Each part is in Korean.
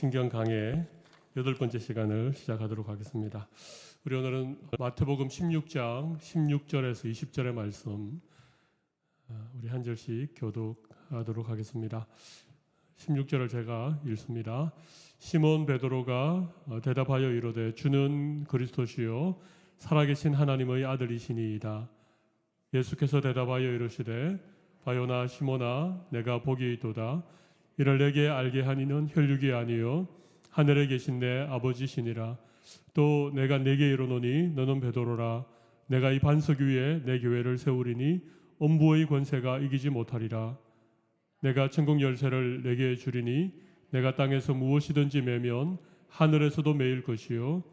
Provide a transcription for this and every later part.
사도신경 강의 8번째 시간을 시작하도록 하겠습니다. 우리 오늘은 마태복음 16장 16절에서 20절의 말씀 우리 한 절씩 교독하도록 하겠습니다. 16절을 제가 읽습니다. 시몬 베드로가 대답하여 이르되 주는 그리스도시요 살아계신 하나님의 아들이시니이다. 예수께서 대답하여 이르시되 바요나 시몬아 내가 복이 있도다. 이를 내게 알게 하니는 혈육이 아니요 하늘에 계신 내 아버지시니라. 또 내가 네게 이르노니 너는 베드로라. 내가 이 반석 위에 내 교회를 세우리니 엄부의 권세가 이기지 못하리라. 내가 천국 열쇠를 내게 주리니 내가 땅에서 무엇이든지 매면 하늘에서도 매일 것이요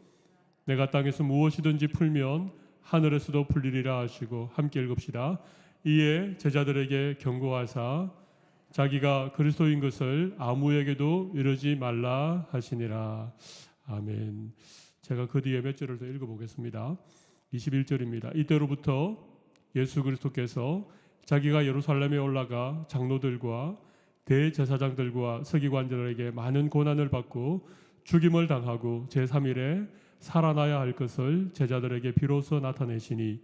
내가 땅에서 무엇이든지 풀면 하늘에서도 풀리리라 하시고 함께 읽읍시다. 이에 제자들에게 경고하사 자기가 그리스도인 것을 아무에게도 이르지 말라 하시니라. 아멘. 제가 그 뒤에 몇 절을 더 읽어보겠습니다. 21절입니다. 이때로부터 예수 그리스도께서 자기가 예루살렘에 올라가 장로들과 대제사장들과 서기관들에게 많은 고난을 받고 죽임을 당하고 제3일에 살아나야 할 것을 제자들에게 비로소 나타내시니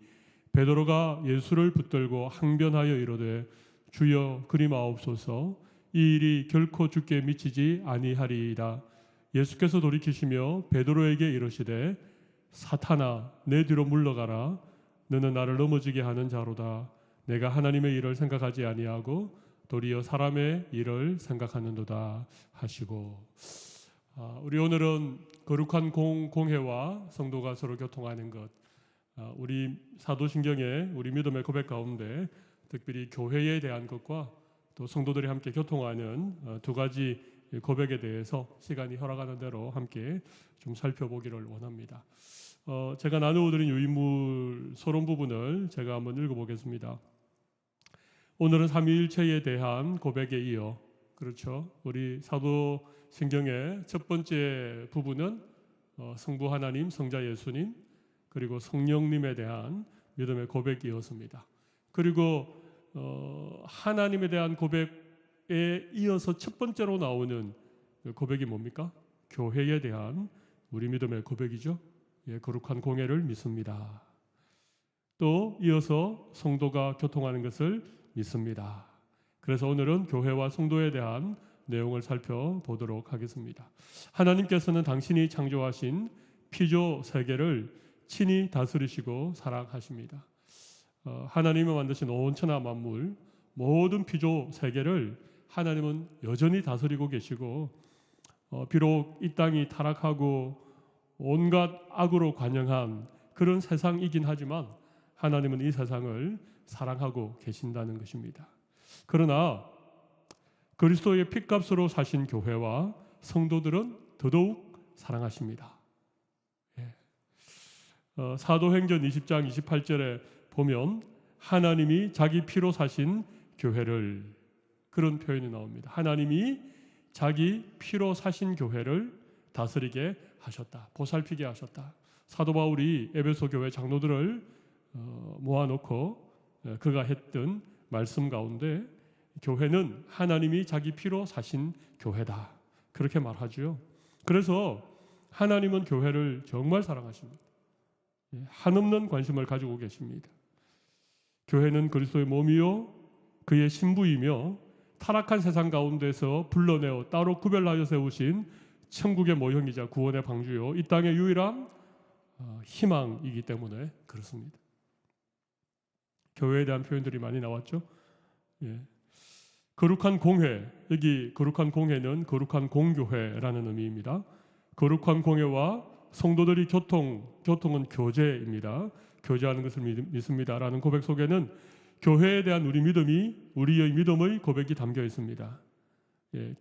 베드로가 예수를 붙들고 항변하여 이르되 주여 그리마옵소서. 이 일이 결코 주께 미치지 아니하리이다. 예수께서 돌이키시며 베드로에게 이르시되 사탄아 내 뒤로 물러가라. 너는 나를 넘어지게 하는 자로다. 내가 하나님의 일을 생각하지 아니하고 도리어 사람의 일을 생각하는도다 하시고. 우리 오늘은 거룩한 공회와 성도가 서로 교통하는 것, 우리 사도신경의 우리 믿음의 고백 가운데 특별히 교회에 대한 것과 또 성도들이 함께 교통하는 두 가지 고백에 대해서 시간이 허락하는 대로 함께 좀 살펴보기를 원합니다. 제가 나누어드린 유인물 서론 부분을 제가 한번 읽어보겠습니다. 오늘은 삼위일체에 대한 고백에 이어, 그렇죠, 우리 사도신경의 첫 번째 부분은 성부 하나님, 성자 예수님, 그리고 성령님에 대한 믿음의 고백이었습니다. 그리고 하나님에 대한 고백에 이어서 첫 번째로 나오는 고백이 뭡니까? 교회에 대한 우리 믿음의 고백이죠. 거룩한 공회를 믿습니다. 또 이어서 성도가 교통하는 것을 믿습니다. 그래서 오늘은 교회와 성도에 대한 내용을 살펴보도록 하겠습니다. 하나님께서는 당신이 창조하신 피조 세계를 친히 다스리시고 사랑하십니다. 하나님이 만드신 온 천하 만물 모든 피조 세계를 하나님은 여전히 다스리고 계시고, 비록 이 땅이 타락하고 온갖 악으로 관영한 그런 세상이긴 하지만 하나님은 이 세상을 사랑하고 계신다는 것입니다. 그러나 그리스도의 핏값으로 사신 교회와 성도들은 더더욱 사랑하십니다. 사도행전 20장 28절에 보면 하나님이 자기 피로 사신 교회를, 그런 표현이 나옵니다. 하나님이 자기 피로 사신 교회를 다스리게 하셨다. 보살피게 하셨다. 사도 바울이 에베소 교회 장로들을 모아놓고 그가 했던 말씀 가운데 교회는 하나님이 자기 피로 사신 교회다, 그렇게 말하죠. 그래서 하나님은 교회를 정말 사랑하십니다. 한없는 관심을 가지고 계십니다. 교회는 그리스도의 몸이요 그의 신부이며 타락한 세상 가운데서 불러내어 따로 구별하여 세우신 천국의 모형이자 구원의 방주요 이 땅의 유일한 희망이기 때문에 그렇습니다. 교회에 대한 표현들이 많이 나왔죠. 거룩한 공회, 여기 거룩한 공회는 거룩한 공교회라는 의미입니다. 거룩한 공회와 성도들이 교통은 교제입니다. 교제하는 것을 믿습니다라는 고백 속에는 교회에 대한 우리의 믿음의 고백이 담겨 있습니다.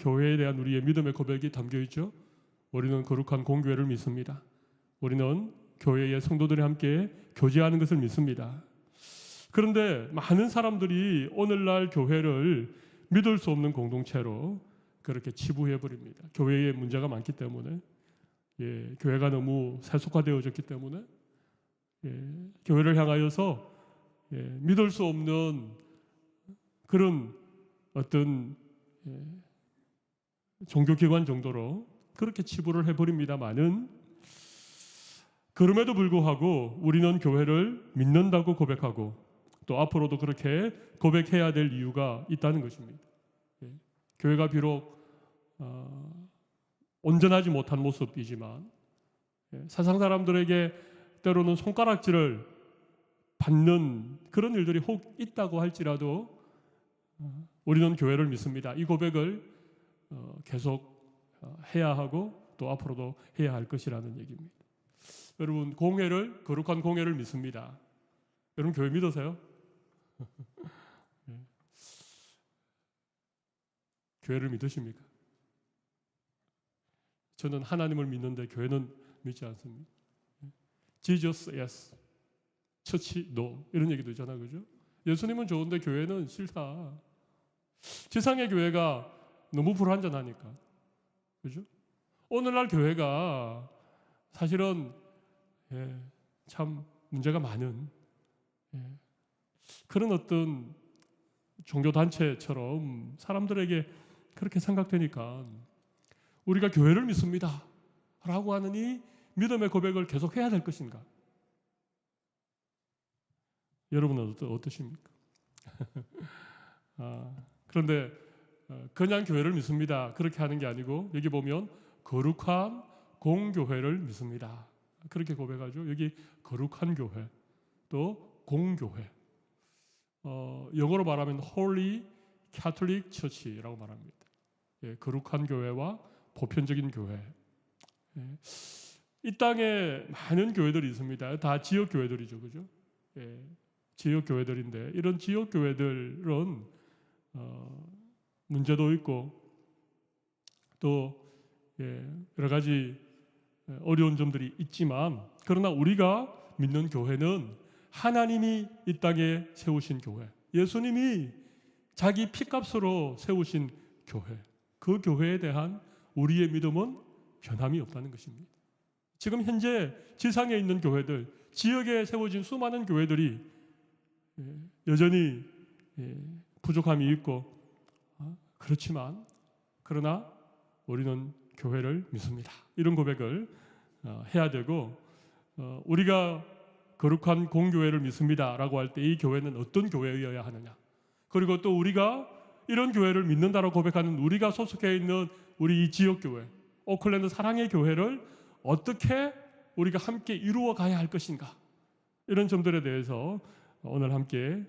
교회에 대한 우리의 믿음의 고백이 담겨 있죠. 우리는 거룩한 공교회를 믿습니다. 우리는 교회의 성도들이 함께 교제하는 것을 믿습니다. 그런데 많은 사람들이 오늘날 교회를 믿을 수 없는 공동체로 그렇게 치부해버립니다. 교회에 문제가 많기 때문에, 교회가 너무 세속화되어졌기 때문에, 교회를 향하여서 믿을 수 없는 그런 어떤 종교기관 정도로 그렇게 치부를 해버립니다마는 그럼에도 불구하고 우리는 교회를 믿는다고 고백하고 또 앞으로도 그렇게 고백해야 될 이유가 있다는 것입니다. 교회가 비록 온전하지 못한 모습이지만 세상 사람들에게 때로는 손가락질을 받는 그런 일들이 혹 있다고 할지라도 우리는 교회를 믿습니다. 이 고백을 계속 해야 하고 또 앞으로도 해야 할 것이라는 얘기입니다. 여러분, 거룩한 공회를 믿습니다. 여러분, 교회 믿으세요? 교회를 믿으십니까? 저는 하나님을 믿는데 교회는 믿지 않습니다. Jesus, yes. 처치, no. 이런 얘기도 있잖아요. 그죠? 예수님은 좋은데 교회는 싫다. 지상의 교회가 너무 불완전하니까. 그죠? 오늘날 교회가 사실은 참 문제가 많은 그런 어떤 종교단체처럼 사람들에게 그렇게 생각되니까 우리가 교회를 믿습니다 라고 하는 이 믿음의 고백을 계속 해야 될 것인가? 여러분은 어떠십니까? 그런데 그냥 교회를 믿습니다 그렇게 하는 게 아니고 여기 보면 거룩한 공교회를 믿습니다 그렇게 고백하죠. 여기 거룩한 교회 또 공교회 영어로 말하면 Holy Catholic Church라고 말합니다. 거룩한 교회와 보편적인 교회. 이 땅에 많은 교회들이 있습니다. 다 지역 교회들이죠, 그죠? 지역 교회들인데 이런 지역 교회들은 문제도 있고 또 여러 가지 어려운 점들이 있지만 그러나 우리가 믿는 교회는 하나님이 이 땅에 세우신 교회, 예수님이 자기 피값으로 세우신 교회, 그 교회에 대한 우리의 믿음은 변함이 없다는 것입니다. 지금 현재 지상에 있는 교회들, 지역에 세워진 수많은 교회들이 여전히 부족함이 있고 그렇지만 그러나 우리는 교회를 믿습니다. 이런 고백을 해야 되고 우리가 거룩한 공교회를 믿습니다 라고 할 때 이 교회는 어떤 교회여야 하느냐 그리고 또 우리가 이런 교회를 믿는다라고 고백하는 우리가 소속해 있는 우리 이 지역교회 오클랜드 사랑의 교회를 어떻게 우리가 함께 이루어 가야 할 것인가 이런 점들에 대해서 오늘 함께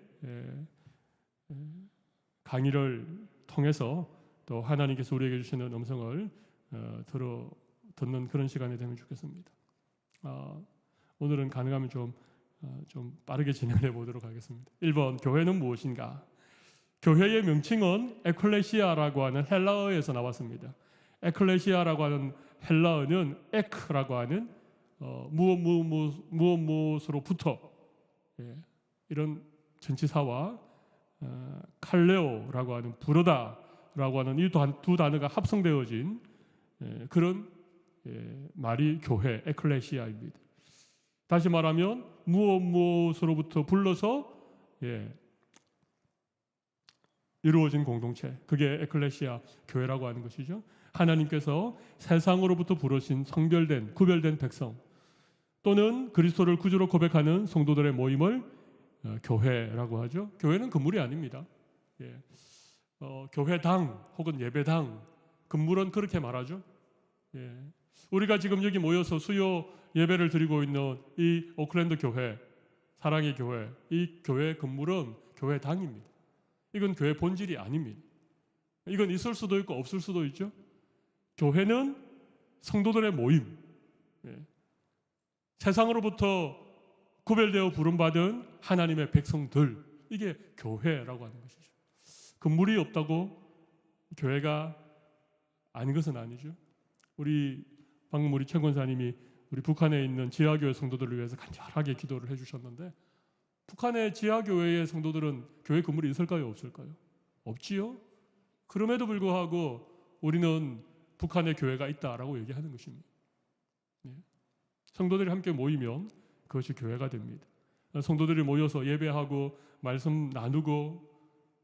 강의를 통해서 또 하나님께서 우리에게 주시는 음성을 듣는 그런 시간이 되면 좋겠습니다. 오늘은 가능하면 좀 빠르게 진행해 보도록 하겠습니다. 1번, 교회는 무엇인가? 교회의 명칭은 에클레시아라고 하는 헬라어에서 나왔습니다. 에클레시아라고 하는 헬라어는 에크라고 하는 무엇으로부터 이런 전치사와 칼레오라고 하는 부르다라고 하는 이 두 단어가 합성되어진 그런 말이 교회 에클레시아입니다. 다시 말하면 무엇으로부터 불러서 이루어진 공동체, 그게 에클레시아 교회라고 하는 것이죠. 하나님께서 세상으로부터 부르신 성별된 구별된 백성 또는 그리스도를 구주로 고백하는 성도들의 모임을 교회라고 하죠. 교회는 건물이 아닙니다. 교회당 혹은 예배당, 건물은 그렇게 말하죠. 우리가 지금 여기 모여서 수요 예배를 드리고 있는 이 오클랜드 교회, 사랑의 교회, 이 교회 건물은 교회당입니다. 이건 교회 본질이 아닙니다. 이건 있을 수도 있고 없을 수도 있죠. 교회는 성도들의 모임, 세상으로부터 구별되어 부름받은 하나님의 백성들, 이게 교회라고 하는 것이죠. 건물이 없다고 교회가 아닌 것은 아니죠. 방금 우리 최 권사님이 우리 북한에 있는 지하교회 성도들을 위해서 간절하게 기도를 해주셨는데 북한의 지하교회의 성도들은 교회 건물이 있을까요? 없을까요? 없지요. 그럼에도 불구하고 우리는 북한의 교회가 있다라고 얘기하는 것입니다. 성도들이 함께 모이면 그것이 교회가 됩니다. 성도들이 모여서 예배하고 말씀 나누고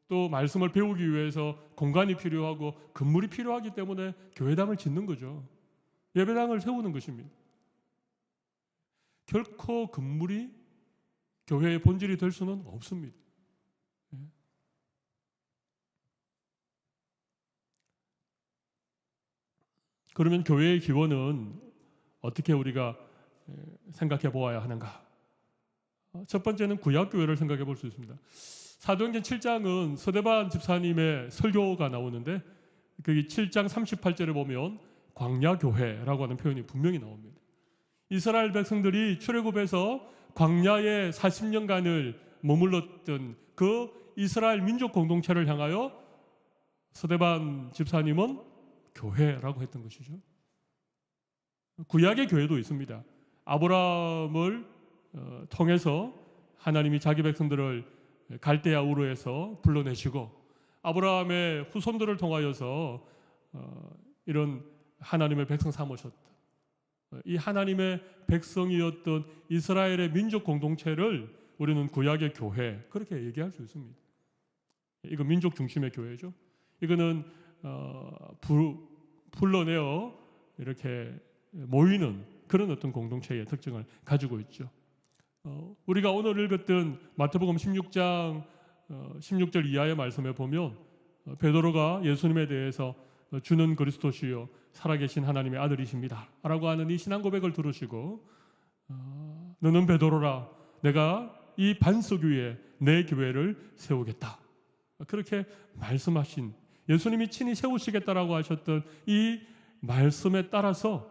또 말씀을 배우기 위해서 공간이 필요하고 건물이 필요하기 때문에 교회당을 짓는 거죠. 예배당을 세우는 것입니다. 결코 건물이 교회의 본질이 될 수는 없습니다. 그러면 교회의 기원은 어떻게 우리가 생각해 보아야 하는가? 첫 번째는 구약교회를 생각해 볼 수 있습니다. 사도행전 7장은 서대반 집사님의 설교가 나오는데 거기 7장 38절에 보면 광야교회라고 하는 표현이 분명히 나옵니다. 이스라엘 백성들이 출애굽에서 광야에 40년간을 머물렀던 그 이스라엘 민족 공동체를 향하여 서대반 집사님은 교회라고 했던 것이죠. 구약의 교회도 있습니다. 아브라함을 통해서 하나님이 자기 백성들을 갈대아 우르에서 불러내시고 아브라함의 후손들을 통하여서 이런 하나님의 백성 삼으셨다. 이 하나님의 백성이었던 이스라엘의 민족 공동체를 우리는 구약의 교회 그렇게 얘기할 수 있습니다. 이거 민족 중심의 교회죠. 이거는 불러내어 이렇게 모이는 그런 어떤 공동체의 특징을 가지고 있죠. 우리가 오늘 읽었던 마태복음 16장 16절 이하의 말씀에 보면 베드로가 예수님에 대해서 주는 그리스도시요 살아계신 하나님의 아들이십니다 라고 하는 이 신앙 고백을 들으시고 너는 베드로라 내가 이 반석 위에 내 교회를 세우겠다 그렇게 말씀하신 예수님이 친히 세우시겠다라고 하셨던 이 말씀에 따라서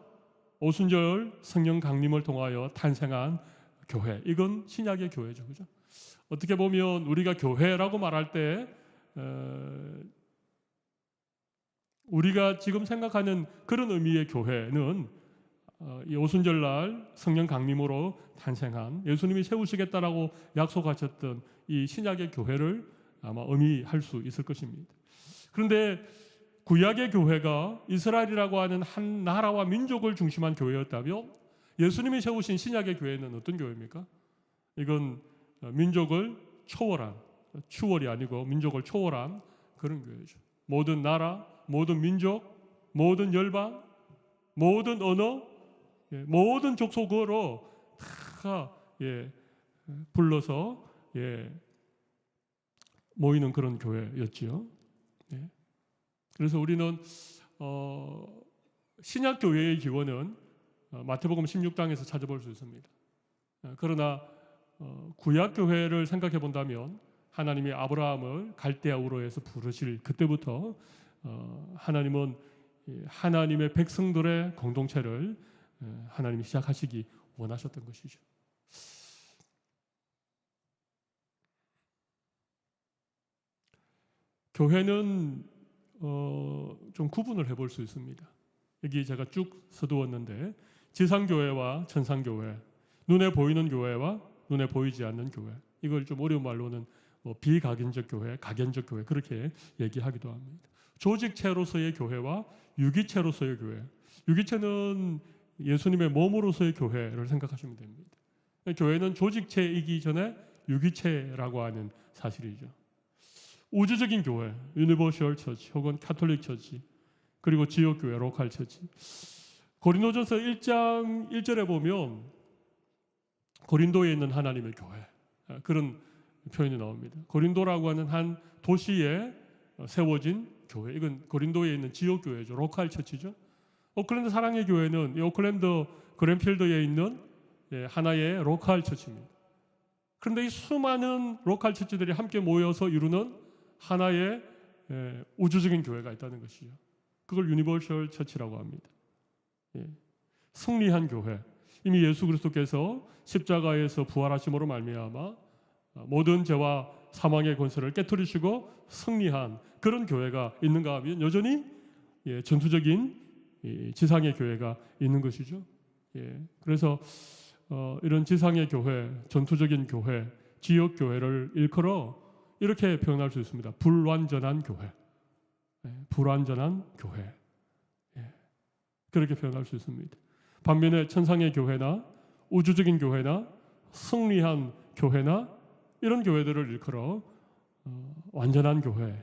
오순절 성령 강림을 통하여 탄생한 교회 이건 신약의 교회죠, 그죠? 어떻게 보면 우리가 교회라고 말할 때 우리가 지금 생각하는 그런 의미의 교회는 이 오순절날 성령 강림으로 탄생한 예수님이 세우시겠다라고 약속하셨던 이 신약의 교회를 아마 의미할 수 있을 것입니다. 그런데 구약의 교회가 이스라엘이라고 하는 한 나라와 민족을 중심한 교회였다면 예수님이 세우신 신약의 교회는 어떤 교회입니까? 이건 민족을 초월한 추월이 아니고 민족을 초월한 그런 교회죠. 모든 나라, 모든 민족, 모든 열방, 모든 언어, 모든 족속으로 다 불러서 모이는 그런 교회였지요. 그래서 우리는 신약 교회의 기원은 마태복음 16장에서 찾아볼 수 있습니다. 그러나 구약 교회를 생각해 본다면 하나님이 아브라함을 갈대아 우르에서 부르실 그때부터 하나님은 하나님의 백성들의 공동체를 하나님이 시작하시기 원하셨던 것이죠. 교회는 좀 구분을 해볼 수 있습니다. 여기 제가 쭉 서두었는데 지상교회와 천상교회, 눈에 보이는 교회와 눈에 보이지 않는 교회 이걸 좀 어려운 말로는 비각인적 교회, 각인적 교회 그렇게 얘기하기도 합니다. 조직체로서의 교회와 유기체로서의 교회 유기체는 예수님의 몸으로서의 교회를 생각하시면 됩니다. 교회는 조직체이기 전에 유기체라고 하는 사실이죠. 우주적인 교회, 유니버셜 처치 혹은 카톨릭 처치 그리고 지역교회, 로컬 처치 고린도전서 1장 1절에 보면 고린도에 있는 하나님의 교회 그런 표현이 나옵니다. 고린도라고 하는 한 도시에 세워진 교회 이건 고린도에 있는 지역교회죠. 로컬 처치죠. 오클랜드 사랑의 교회는 이 오클랜드 그랜필드에 있는 하나의 로컬 처치입니다. 그런데 이 수많은 로컬 처치들이 함께 모여서 이루는 하나의 우주적인 교회가 있다는 것이죠. 그걸 유니버셜 처치라고 합니다. 승리한 교회. 이미 예수 그리스도께서 십자가에서 부활하심으로 말미암아 모든 죄와 사망의 권세를 깨뜨리시고 승리한 그런 교회가 있는가 하면 여전히 전투적인 지상의 교회가 있는 것이죠. 그래서 이런 지상의 교회, 전투적인 교회, 지역 교회를 일컬어 이렇게 표현할 수 있습니다. 불완전한 교회, 불완전한 교회 그렇게 표현할 수 있습니다. 반면에 천상의 교회나 우주적인 교회나 승리한 교회나 이런 교회들을 일컬어 완전한 교회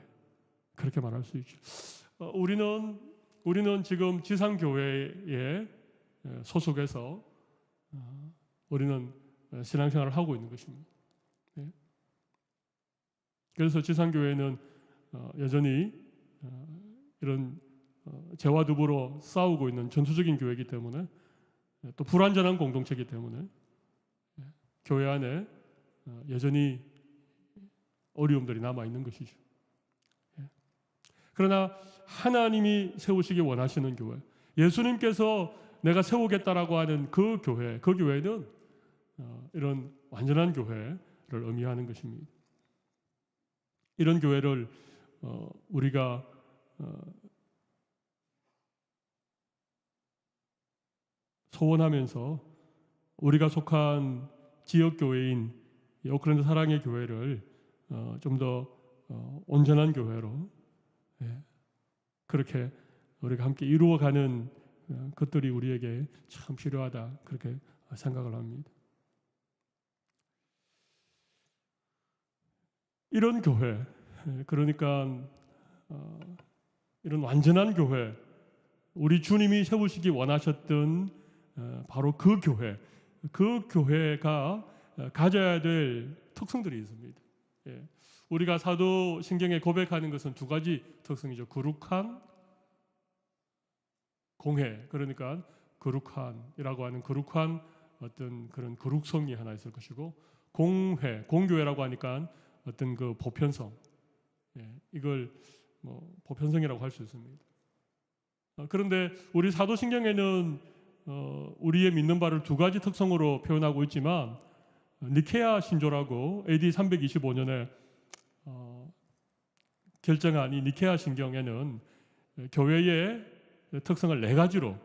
그렇게 말할 수 있죠. 우리는 우리는 지금 지상교회에 소속해서 우리는 신앙생활을 하고 있는 것입니다. 그래서 지상교회는 여전히 이런 죄와 더불어 싸우고 있는 전투적인 교회이기 때문에, 또 불완전한 공동체이기 때문에 교회 안에 여전히 어려움들이 남아있는 것이죠. 그러나 하나님이 세우시기 원하시는 교회, 예수님께서 내가 세우겠다라고 하는 그 교회는 이런 완전한 교회를 의미하는 것입니다. 이런 교회를 우리가 소원하면서 우리가 속한 지역교회인 오클랜드 사랑의 교회를 좀 더 온전한 교회로 그렇게 우리가 함께 이루어가는 것들이 우리에게 참 필요하다, 그렇게 생각을 합니다. 이런 교회, 그러니까 이런 완전한 교회, 우리 주님이 세우시기 원하셨던 바로 그 교회가 가져야 될 특성들이 있습니다. 우리가 사도신경에 고백하는 것은 두 가지 특성이죠. 거룩한, 공회, 그러니까 거룩한이라고 하는 거룩한 어떤 그런 거룩성이 하나 있을 것이고, 공회, 공교회라고 하니까 어떤 그 보편성, 이걸 보편성이라고 할 수 있습니다. 그런데 우리 사도신경에는 우리의 믿는 바를 두 가지 특성으로 표현하고 있지만, 니케아 신조라고 AD 325년에 결정한 이 니케아 신경에는 교회의 특성을 네 가지로,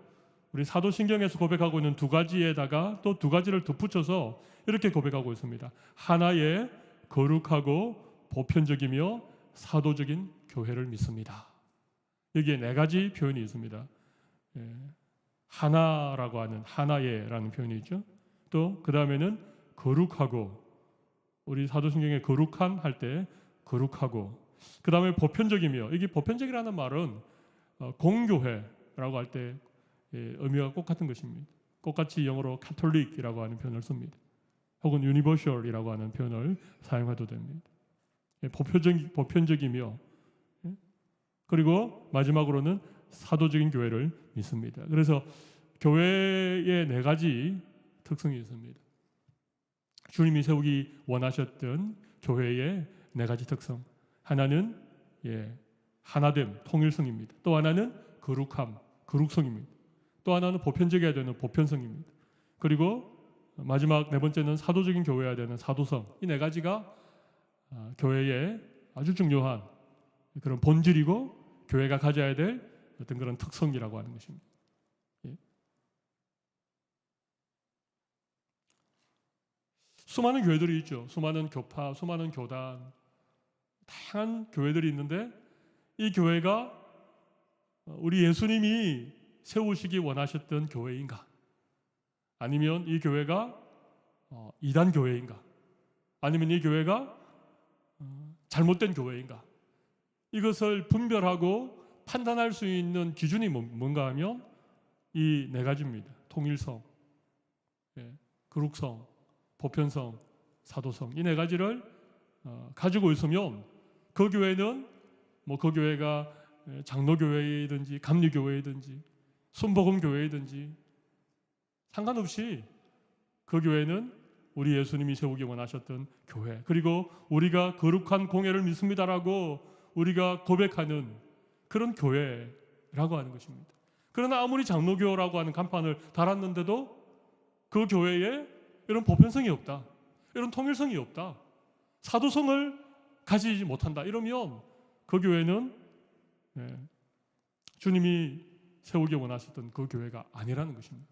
우리 사도신경에서 고백하고 있는 두 가지에다가 또 두 가지를 덧붙여서 이렇게 고백하고 있습니다. 하나의 거룩하고 보편적이며 사도적인 교회를 믿습니다. 여기에 네 가지 표현이 있습니다. 하나라고 하는, 하나의라는 표현이 있죠. 또 그 다음에는 거룩하고, 우리 사도신경에 거룩한 할 때 거룩하고, 그 다음에 보편적이며, 이게 보편적이라는 말은 공교회라고 할 때 의미가 똑같은 것입니다. 똑같이 영어로 카톨릭이라고 하는 표현을 씁니다. 혹은 유니버셜이라고 하는 표현을 사용해도 됩니다. 보편적이며, 그리고 마지막으로는 사도적인 교회를 믿습니다. 그래서 교회의 네 가지 특성이 있습니다. 주님이 세우기 원하셨던 교회의 네 가지 특성. 하나는 하나됨, 통일성입니다. 또 하나는 거룩함, 거룩성입니다. 또 하나는 보편적이어야 되는 보편성입니다. 그리고 마지막 네 번째는 사도적인 교회여야 되는 사도성. 이 네 가지가 교회의 아주 중요한 그런 본질이고 교회가 가져야 될 어떤 그런 특성이라고 하는 것입니다. 수많은 교회들이 있죠. 수많은 교파, 수많은 교단, 다양한 교회들이 있는데, 이 교회가 우리 예수님이 세우시기 원하셨던 교회인가? 아니면 이 교회가 이단 교회인가? 아니면 이 교회가 잘못된 교회인가? 이것을 분별하고 판단할 수 있는 기준이 뭔가 하면 이 네 가지입니다. 통일성, 거룩성, 보편성, 사도성, 이 네 가지를 가지고 있으면 그 교회는 그 교회가 장로교회이든지 감리교회이든지 순복음교회이든지 상관없이 그 교회는 우리 예수님이 세우기 원하셨던 교회, 그리고 우리가 거룩한 공회를 믿습니다라고 우리가 고백하는 그런 교회라고 하는 것입니다. 그러나 아무리 장로교라고 하는 간판을 달았는데도 그 교회에 이런 보편성이 없다, 이런 통일성이 없다, 사도성을 가지지 못한다, 이러면 그 교회는 주님이 세우기 원하셨던 그 교회가 아니라는 것입니다.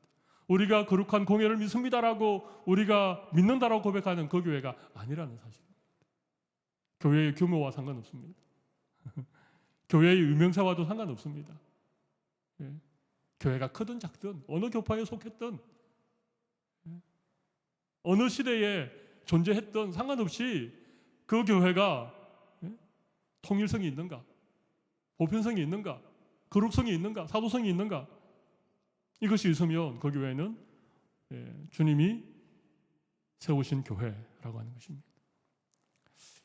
우리가 거룩한 공회를 믿습니다라고 우리가 믿는다라고 고백하는 그 교회가 아니라는 사실입니다. 교회의 규모와 상관없습니다. 교회의 유명세와도 상관없습니다. 교회가 크든 작든 어느 교파에 속했든 어느 시대에 존재했던 상관없이 그 교회가 통일성이 있는가, 보편성이 있는가, 거룩성이 있는가? 사도성이 있는가? 이것이 있으면 그 교회는 주님이 세우신 교회라고 하는 것입니다.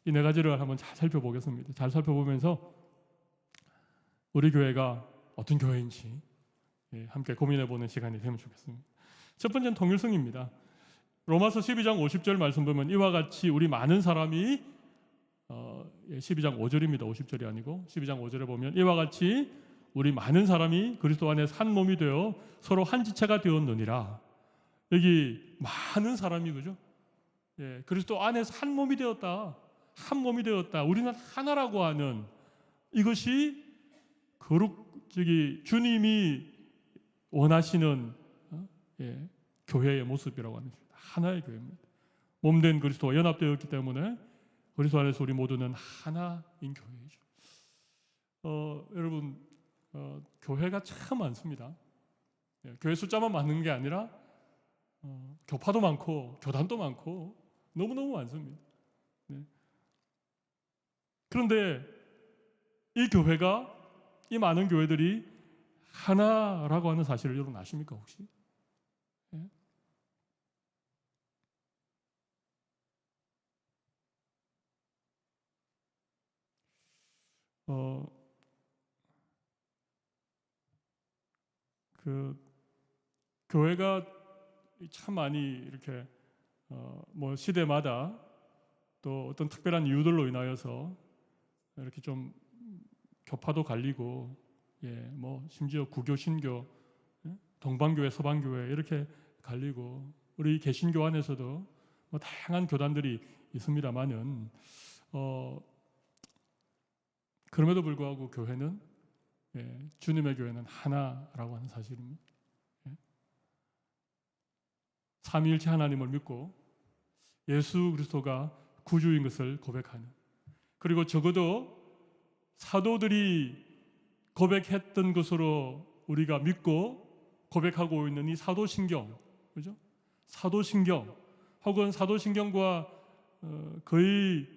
이 네 가지를 한번 잘 살펴보겠습니다. 잘 살펴보면서 우리 교회가 어떤 교회인지 함께 고민해보는 시간이 되면 좋겠습니다. 첫 번째는 통일성입니다. 로마서 12장 50절 말씀 보면 이와 같이 우리 많은 사람이 12장 5절입니다. 50절이 아니고 12장 5절에 보면 이와 같이 우리 많은 사람이 그리스도 안에서 한 몸이 되어 서로 한 지체가 되었느니라. 여기 많은 사람이 그죠? 그리스도 안에서 한 몸이 되었다. 한 몸이 되었다. 우리는 하나라고 하는 이것이 주님이 원하시는 교회의 모습이라고 하는 것입니다. 하나의 교회입니다. 몸된 그리스도와 연합되었기 때문에 그리스도 안에서 우리 모두는 하나인 교회이죠. 여러분 교회가 참 많습니다. 교회 숫자만 많은 게 아니라 교파도 많고 교단도 많고 너무너무 많습니다. 그런데 이 교회가 이 많은 교회들이 하나라고 하는 사실을 여러분 아십니까 혹시? 교회가 참 많이 이렇게 뭐 시대마다 또 어떤 특별한 이유들로 인하여서 이렇게 좀 교파도 갈리고 뭐 심지어 구교, 신교, 동방교회, 서방교회 이렇게 갈리고 우리 개신교 안에서도 뭐 다양한 교단들이 있습니다만은 그럼에도 불구하고 교회는 주님의 교회는 하나라고 하는 사실입니다. 삼위일체 하나님을 믿고 예수 그리스도가 구주인 것을 고백하는, 그리고 적어도 사도들이 고백했던 것으로 우리가 믿고 고백하고 있는 이 사도신경, 그죠? 사도신경 혹은 사도신경과 거의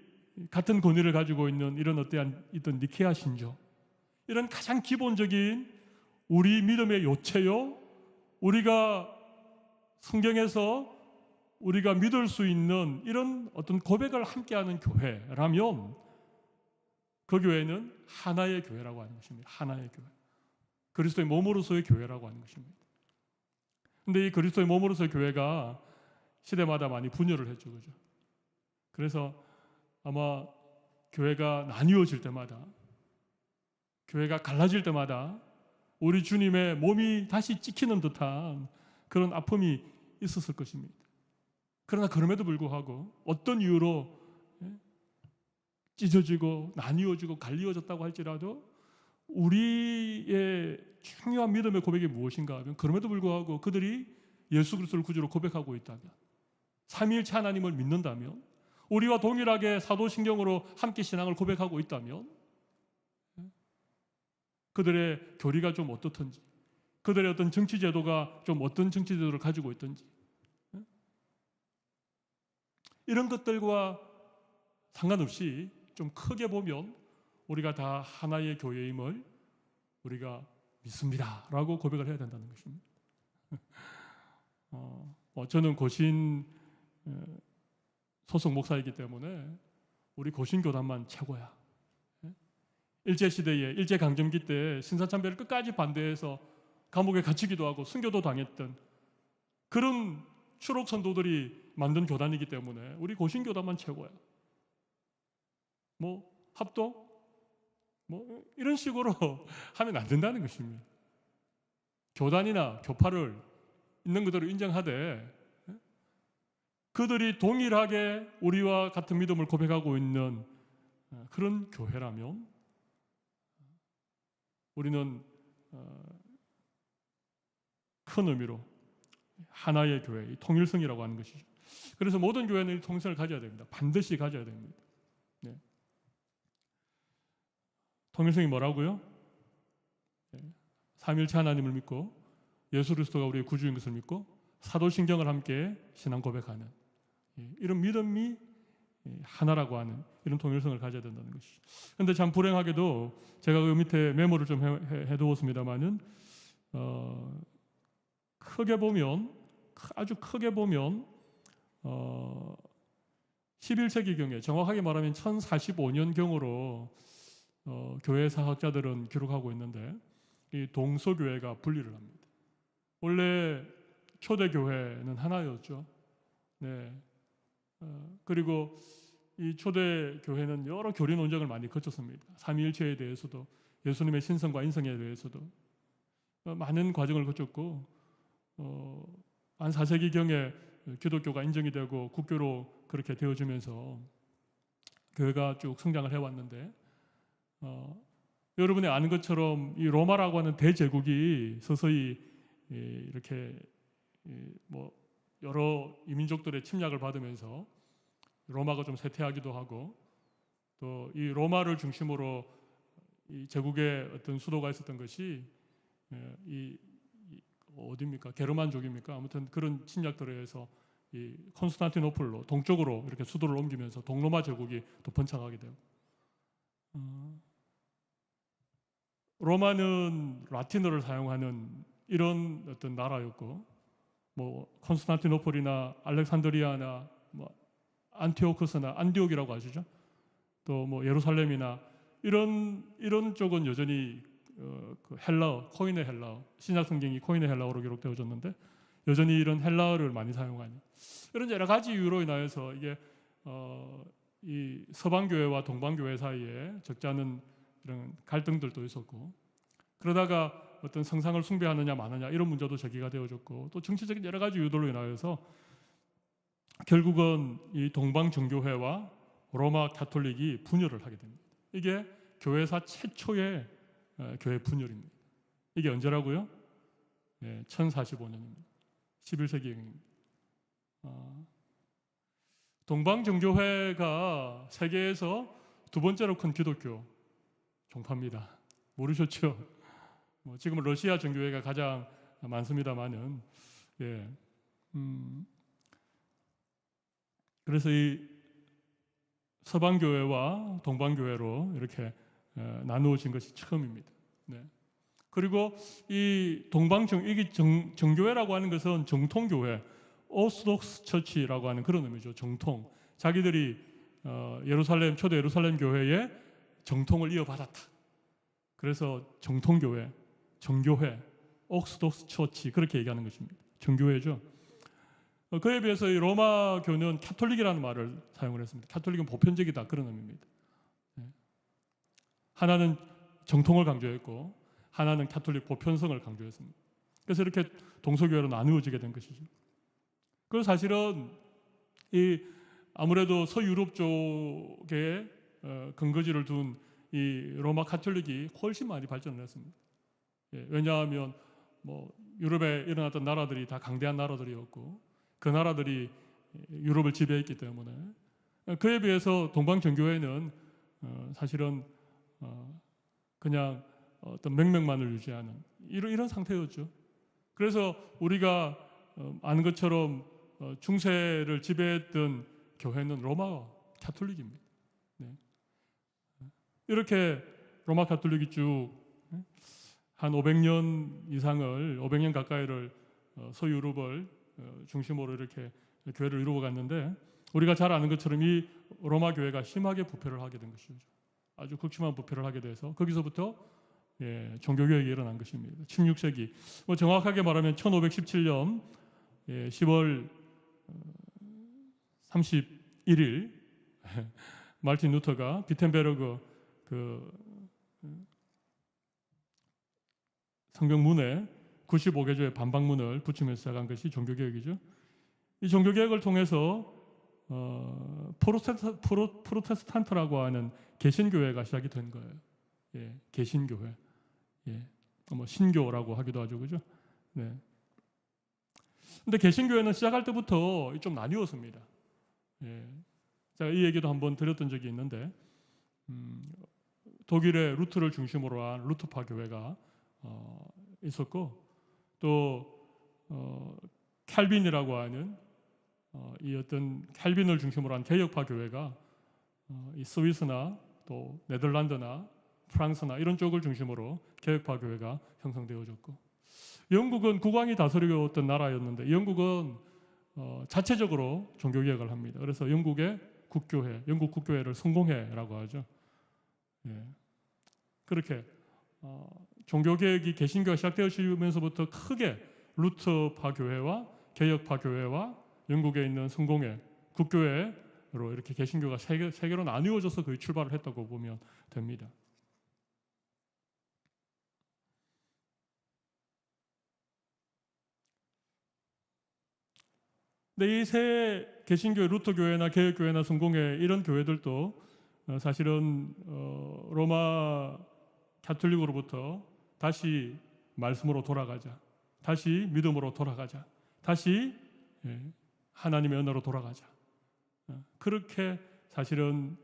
같은 권위를 가지고 있는 이런 어떤 니케아 신조, 이런 가장 기본적인 우리 믿음의 요체요, 우리가 성경에서 우리가 믿을 수 있는 이런 어떤 고백을 함께하는 교회라면 그 교회는 하나의 교회라고 하는 것입니다. 하나의 교회, 그리스도의 몸으로서의 교회라고 하는 것입니다. 그런데 이 그리스도의 몸으로서의 교회가 시대마다 많이 분열을 했죠, 그죠? 그래서 아마 교회가 나뉘어질 때마다, 교회가 갈라질 때마다 우리 주님의 몸이 다시 찍히는 듯한 그런 아픔이 있었을 것입니다. 그러나 그럼에도 불구하고 어떤 이유로 찢어지고 나뉘어지고 갈리어졌다고 할지라도 우리의 중요한 믿음의 고백이 무엇인가 하면, 그럼에도 불구하고 그들이 예수 그리스도를 구주로 고백하고 있다면, 삼위일체 하나님을 믿는다면, 우리와 동일하게 사도신경으로 함께 신앙을 고백하고 있다면 그들의 교리가 좀 어떻든지, 그들의 어떤 정치제도가 좀 어떤 정치제도를 가지고 있든지, 이런 것들과 상관없이 좀 크게 보면 우리가 다 하나의 교회임을 우리가 믿습니다 라고 고백을 해야 된다는 것입니다. 저는 고신 소속 목사이기 때문에 우리 고신교단만 최고야. 일제시대에 일제강점기 때 신사참배를 끝까지 반대해서 감옥에 갇히기도 하고 순교도 당했던 그런 추록 선도들이 만든 교단이기 때문에 우리 고신교단만 최고야. 뭐 합동? 뭐 이런 식으로 하면 안 된다는 것입니다. 교단이나 교파를 있는 그대로 인정하되 그들이 동일하게 우리와 같은 믿음을 고백하고 있는 그런 교회라면 우리는 큰 의미로 하나의 교회, 통일성이라고 하는 것이죠. 그래서 모든 교회는 통일성을 가져야 됩니다. 반드시 가져야 됩니다. 네. 통일성이 뭐라고요? 삼위일체 하나님을 믿고 예수 그리스도가 우리의 구주인 것을 믿고 사도신경을 함께 신앙 고백하는 이런 믿음이 하나라고 하는 이런 통일성을 가져야 된다는 것이죠. 그런데 참 불행하게도 제가 그 밑에 메모를 좀 해두었습니다만은 크게 보면 아주 크게 보면 11세기경에 정확하게 말하면 1045년경으로 교회 사학자들은 기록하고 있는데 이 동서교회가 분리를 합니다. 원래 초대교회는 하나였죠. 네. 그리고 이 초대교회는 여러 교리 논쟁을 많이 거쳤습니다. 삼위일체에 대해서도 예수님의 신성과 인성에 대해서도 많은 과정을 거쳤고 한 4세기경에 기독교가 인정이 되고 국교로 그렇게 되어지면서 교회가 쭉 성장을 해왔는데 여러분이 아는 것처럼 이 로마라고 하는 대제국이 서서히 이렇게 뭐 여러 이민족들의 침략을 받으면서 로마가 좀 쇠퇴하기도 하고 또 이 로마를 중심으로 이 제국의 어떤 수도가 있었던 것이 이 어디입니까? 게르만족입니까? 아무튼 그런 침략들에 의해서 이 콘스탄티노플로 동쪽으로 이렇게 수도를 옮기면서 동로마 제국이 또 번창하게 되고 로마는 라틴어를 사용하는 이런 어떤 나라였고 뭐 콘스탄티노플이나 알렉산드리아나 뭐 안티오코스나 안디옥이라고 아시죠? 또 뭐 예루살렘이나 이런 쪽은 여전히 그 헬라어, 코인의 헬라어, 신약 성경이 코인의 헬라어로 기록되어졌는데 여전히 이런 헬라어를 많이 사용하는 이런 여러 가지 이유로 인하여서 이게 이 서방 교회와 동방 교회 사이에 적지 않은 이런 갈등들도 있었고 그러다가 어떤 성상을 숭배하느냐 마느냐 이런 문제도 제기가 되어졌고 또 정치적인 여러 가지 이유들로 인하여서 결국은 이 동방 정교회와 로마 가톨릭이 분열을 하게 됩니다. 이게 교회사 최초의 교회 분열입니다. 이게 언제라고요? 1045년입니다. 11세기입니다. 동방정교회가 세계에서 두 번째로 큰 기독교 종파입니다. 모르셨죠? 뭐 지금은 러시아 정교회가 가장 많습니다만은 그래서 이 서방교회와 동방교회로 이렇게 나누어진 것이 처음입니다. 네. 그리고 이 이게 정교회라고 하는 것은 정통교회, 오스독스 처치라고 하는 그런 의미죠. 정통. 자기들이 초대 예루살렘 교회의 정통을 이어받았다. 그래서 정통교회, 정교회, 오스독스 처치 그렇게 얘기하는 것입니다. 정교회죠. 그에 비해서 이 로마교는 카톨릭이라는 말을 사용을 했습니다. 카톨릭은 보편적이다 그런 의미입니다. 하나는 정통을 강조했고 하나는 카톨릭 보편성을 강조했습니다. 그래서 이렇게 동서교회로 나누어지게 된 것이죠. 그리고 사실은 이 아무래도 서유럽 쪽에 근거지를 둔 이 로마 카톨릭이 훨씬 많이 발전을 했습니다. 왜냐하면 뭐 유럽에 일어났던 나라들이 다 강대한 나라들이었고 그 나라들이 유럽을 지배했기 때문에 그에 비해서 동방정교회는 사실은 그냥 어떤 맥락만을 유지하는 이런 상태였죠. 그래서 우리가 아는 것처럼 중세를 지배했던 교회는 로마 가톨릭입니다. 네. 이렇게 로마 가톨릭이 쭉 한 500년 이상을 500년 가까이를 서유럽을 중심으로 이렇게 교회를 이루어 갔는데 우리가 잘 아는 것처럼 이 로마 교회가 심하게 부패를 하게 된 것이죠. 아주 극심한 부패를 하게 돼서 거기서부터 종교개혁이 일어난 것입니다. 16세기 뭐 정확하게 말하면 1517년 10월 31일 마르틴 루터가 비텐베르그 그 성경문에 95개조의 반박문을 붙이면서 시작한 것이 종교개혁이죠. 이 종교개혁을 통해서 프로테스탄트라고 하는 개신교회가 시작이 된 거예요. 개신교회. 뭐 신교라고 하기도 하죠, 그죠? 네. 근데 개신교회는 시작할 때부터 좀 나뉘었습니다. 제가 이 얘기도 한번 드렸던 적이 있는데, 독일의 루트를 중심으로 한 루터파 교회가 있었고, 또 칼빈이라고 하는 이 어떤 칼빈을 중심으로 한 개혁파 교회가 이 스위스나 또 네덜란드나 프랑스나 이런 쪽을 중심으로 개혁파 교회가 형성되어졌고, 영국은 국왕이 다스리던 나라였는데 영국은 자체적으로 종교개혁을 합니다. 그래서 영국의 국교회, 영국 국교회를 성공회라고 하죠. 예. 그렇게 종교개혁이 개신교가 시작되어지면서부터 크게 루터파 교회와 개혁파 교회와 영국에 있는 성공회, 국교회로 이렇게 개신교가 세 개로 나뉘어져서 거의 출발을 했다고 보면 됩니다. 근데 이 세 개신교회, 루터교회나 개혁교회나 성공회 이런 교회들도 사실은 로마 가톨릭으로부터 다시 말씀으로 돌아가자, 다시 믿음으로 돌아가자, 다시 하나님의 언어로 돌아가자, 그렇게 사실은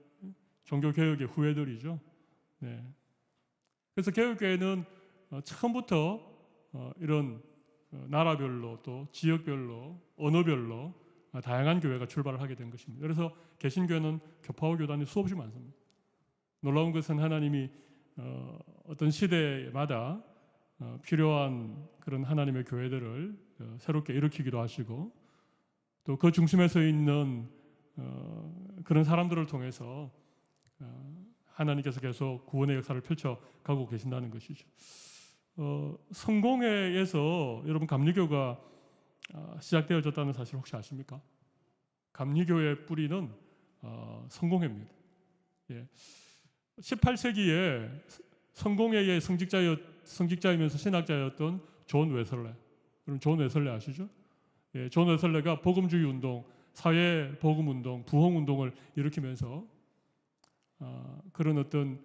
종교개혁의 후예들이죠. 네. 그래서 개혁교회는 처음부터 이런 나라별로 또 지역별로 언어별로 다양한 교회가 출발을 하게 된 것입니다. 그래서 개신교회는 교파와 교단이 수없이 많습니다. 놀라운 것은 하나님이 어떤 시대마다 필요한 그런 하나님의 교회들을 새롭게 일으키기도 하시고, 또 그 중심에 서 있는 그런 사람들을 통해서 하나님께서 계속 구원의 역사를 펼쳐가고 계신다는 것이죠. 성공회에서 여러분 감리교가 시작되어졌다는 사실 혹시 아십니까? 감리교의 뿌리는 성공회입니다. 예. 18세기에 성공회의 성직자이면서 신학자였던 존 웨슬레. 그럼 존 웨슬레 아시죠? 예, 존 웨슬레가 복음주의 운동, 사회 복음 운동, 부흥 운동을 일으키면서 그런 어떤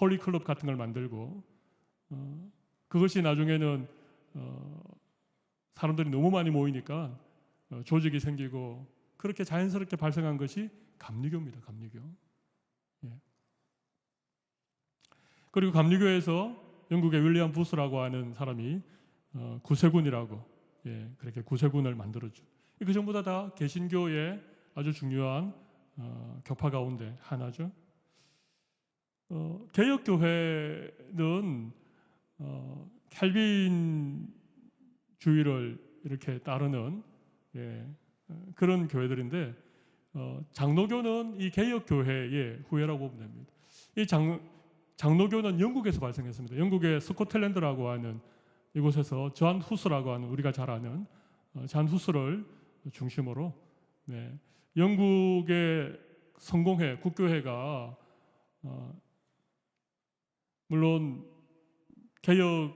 홀리 클럽 같은 걸 만들고, 그것이 나중에는 사람들이 너무 많이 모이니까 조직이 생기고, 그렇게 자연스럽게 발생한 것이 감리교입니다. 감리교. 예. 그리고 감리교에서 영국의 윌리엄 부스라고 하는 사람이 구세군이라고, 그렇게 구세군을 만들었죠. 그 전부 다 개신교의 아주 중요한 교파 가운데 하나죠. 개혁교회는 칼빈주의를 이렇게 따르는 그런 교회들인데, 장로교는 이 개혁교회의 후예라고 보면 됩니다. 이 장로교는 영국에서 발생했습니다. 영국의 스코틀랜드라고 하는 이곳에서 존 후스라고 하는, 우리가 잘 아는 존 후스를 중심으로 영국의 성공회, 국교회가 물론 개혁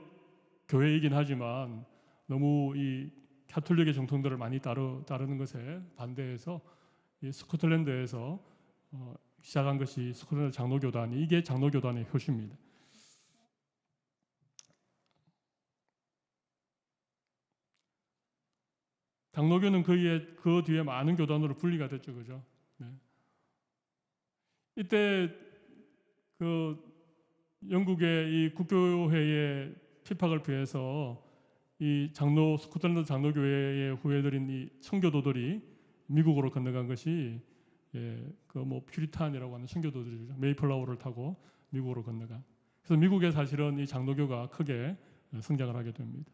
교회이긴 하지만 너무 이 가톨릭의 정통들을 많이 따르는 것에 반대해서 이 스코틀랜드에서 시작한 것이 스코틀랜드 장로교단이, 이게 장로교단의 효시입니다. 장로교는 그 뒤에 많은 교단으로 분리가 됐죠, 그죠? 네. 이때 그 영국의 이 국교회의 핍박을 피해서 이 스코틀랜드 장로교회의 후예들인 이 청교도들이 미국으로 건너간 것이 그 뭐 퓨리탄이라고 하는 청교도들이죠. 메이플라워를 타고 미국으로 건너간. 그래서 미국에 사실은 이 장로교가 크게 성장을 하게 됩니다.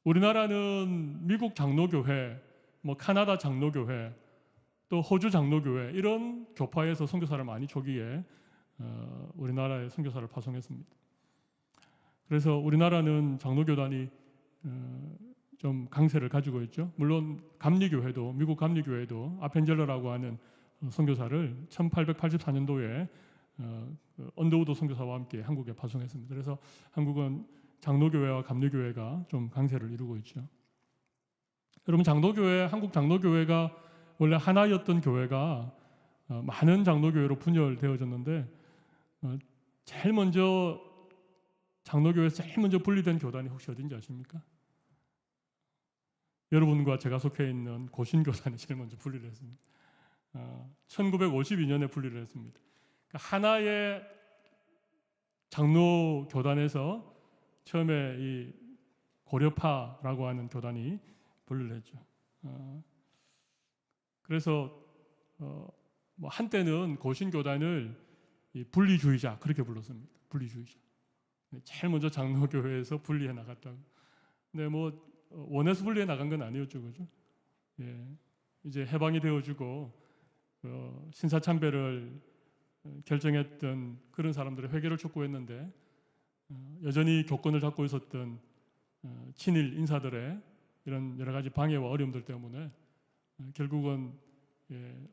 우리나라는 미국 장로교회, 뭐 카나다 장로교회, 또 호주 장로교회 이런 교파에서 선교사를 많이 초기에 우리나라에 선교사를 파송했습니다. 그래서 우리나라는 장로교단이 좀 강세를 가지고 있죠. 물론 감리교회도, 미국 감리교회도 아펜젤러라고 하는 선교사를 1884년도에 언더우드 선교사와 함께 한국에 파송했습니다. 그래서 한국은 장로교회와 감리교회가 좀 강세를 이루고 있죠. 여러분, 한국 장로교회가 원래 하나였던 교회가 많은 장로교회로 분열되어졌는데, 제일 먼저 장로교회에서 제일 먼저 분리된 교단이 혹시 어딘지 아십니까? 여러분과 제가 속해 있는 고신교단이 제일 먼저 분리를 했습니다. 1952년에 분리를 했습니다. 그러니까 하나의 장로교단에서 처음에 이 고려파라고 하는 교단이 분리를 했죠. 그래서 뭐 한때는 고신교단을 이 분리주의자 그렇게 불렀습니다. 분리주의자. 제일 먼저 장로교회에서 분리해 나갔다고. 근데 뭐 원해서 분리해 나간 건 아니었죠, 그죠? 예, 이제 해방이 되어주고 신사참배를 결정했던 그런 사람들의 회개를 촉구했는데 여전히 교권을 잡고 있었던 친일 인사들의 이런 여러 가지 방해와 어려움들 때문에 결국은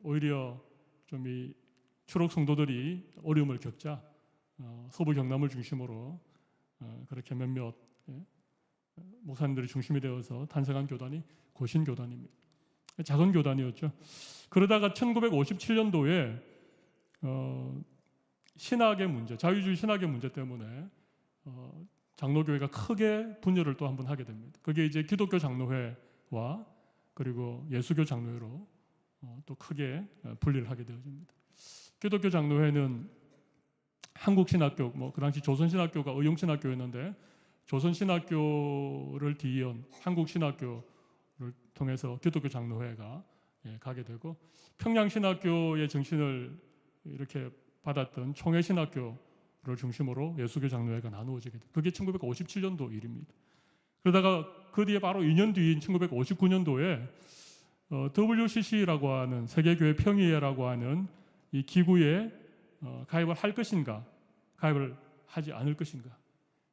오히려 좀 이 추록 성도들이 어려움을 겪자 서부 경남을 중심으로 그렇게 몇몇 목사님들이 중심이 되어서 탄생한 교단이 고신교단입니다. 작은 교단이었죠. 그러다가 1957년도에 신학의 문제, 자유주의 신학의 문제 때문에 장로교회가 크게 분열을 또 한 번 하게 됩니다. 그게 이제 기독교 장로회와 그리고 예수교 장로회로 또 크게 분리를 하게 되어집니다. 기독교 장로회는 한국신학교, 뭐 그 당시 조선신학교가 의용신학교였는데 조선신학교를 뒤이은 한국신학교를 통해서 기독교 장로회가 가게 되고 평양신학교의 정신을 이렇게 받았던 총회신학교를 중심으로 예수교 장로회가 나누어지게 됩니다. 그게 1957년도 일입니다. 그러다가 그 뒤에 바로 2년 뒤인 1959년도에 WCC라고 하는 세계교회 평의회라고 하는 이 기구에 가입을 할 것인가, 가입을 하지 않을 것인가.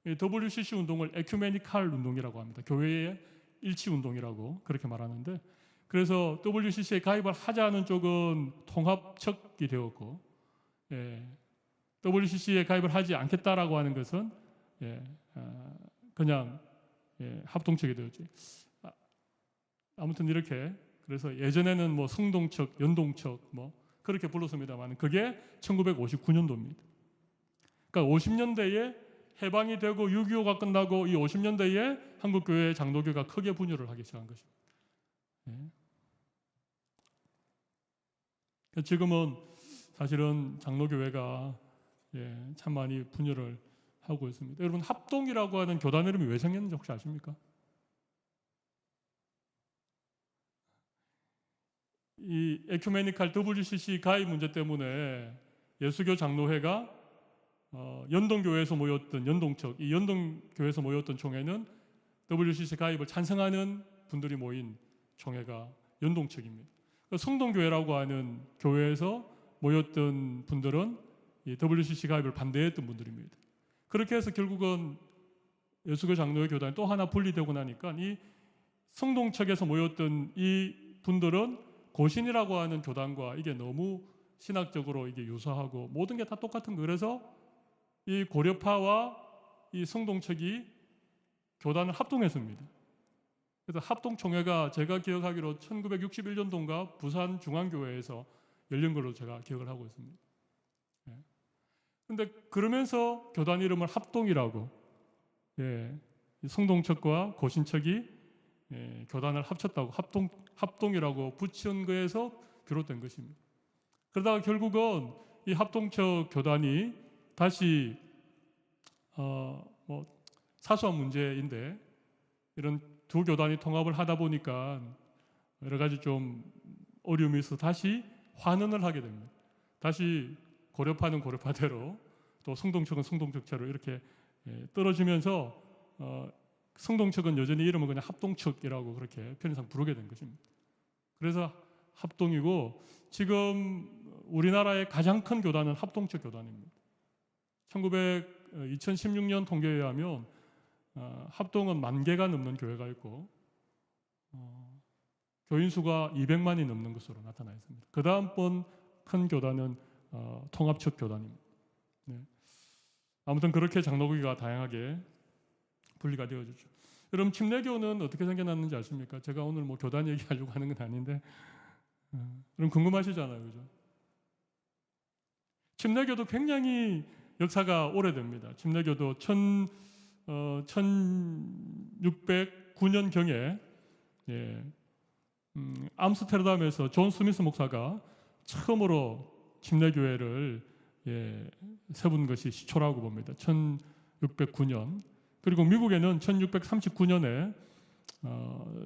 WCC 운동을 에큐메니칼 운동이라고 합니다. 교회의 일치 운동이라고 그렇게 말하는데, 그래서 WCC에 가입을 하자는 쪽은 통합측이 되었고, WCC에 가입을 하지 않겠다라고 하는 것은 그냥 합동측이 되었지. 아무튼 이렇게, 그래서 예전에는 뭐 성동측, 연동측 뭐 그렇게 불렀습니다만 그게 1959년도입니다. 그러니까 50년대에 해방이 되고 6.25가 끝나고 이 50년대에 한국교회 장로교가 크게 분열을 하기 시작한 것입니다. 지금은 사실은 장로교회가 참 많이 분열을 하고 있습니다. 여러분, 합동이라고 하는 교단 이름이 왜 생겼는지 혹시 아십니까? 이 에큐메니칼 WCC 가입 문제 때문에 예수교 장로회가 연동교회에서 모였던 연동측, 이 연동교회에서 모였던 총회는 WCC 가입을 찬성하는 분들이 모인 총회가 연동측입니다. 성동교회라고 하는 교회에서 모였던 분들은 이 WCC 가입을 반대했던 분들입니다. 그렇게 해서 결국은 예수교 장로회 교단이 또 하나 분리되고 나니까 이 성동측에서 모였던 이 분들은 고신이라고 하는 교단과 이게 너무 신학적으로 이게 유사하고 모든 게 다 똑같은 거. 그래서 이 고려파와 이 성동측이 교단을 합동했습니다. 그래서 합동총회가 제가 기억하기로 1961년도인가 부산 중앙교회에서 열린 걸로 제가 기억을 하고 있습니다. 그런데 그러면서 교단 이름을 합동이라고, 성동측과 고신측이 교단을 합쳤다고 합동이라고 붙인 거에서 비롯된 것입니다. 그러다가 결국은 이 합동측 교단이 다시 뭐 사소한 문제인데 이런 두 교단이 통합을 하다 보니까 여러 가지 좀 어려움이 있어 다시 환원을 하게 됩니다. 다시 고려파는 고려파대로 또 성동측은 성동측대로 이렇게 떨어지면서 성동측은 여전히 이름을 그냥 합동측이라고 그렇게 편의상 부르게 된 것입니다. 그래서 합동이고 지금 우리나라의 가장 큰 교단은 합동측 교단입니다. 2016년 통계에 의하면 합동은 10,000개가 넘는 교회가 있고 교인 수가 200만이 넘는 것으로 나타나 있습니다. 그 다음번 큰 교단은 통합측 교단입니다. 아무튼 그렇게 장로교가 다양하게 분리가 되어졌죠. 여러분, 침례교는 어떻게 생겨났는지 아십니까? 제가 오늘 뭐 교단 얘기하려고 하는 건 아닌데 여러분 궁금하시잖아요, 그죠? 침례교도 굉장히 역사가 오래됩니다. 침례교도 1609년경에 암스테르담에서 존 스미스 목사가 처음으로 침례교회를 세운 것이 시초라고 봅니다. 1609년. 그리고 미국에는 1639년에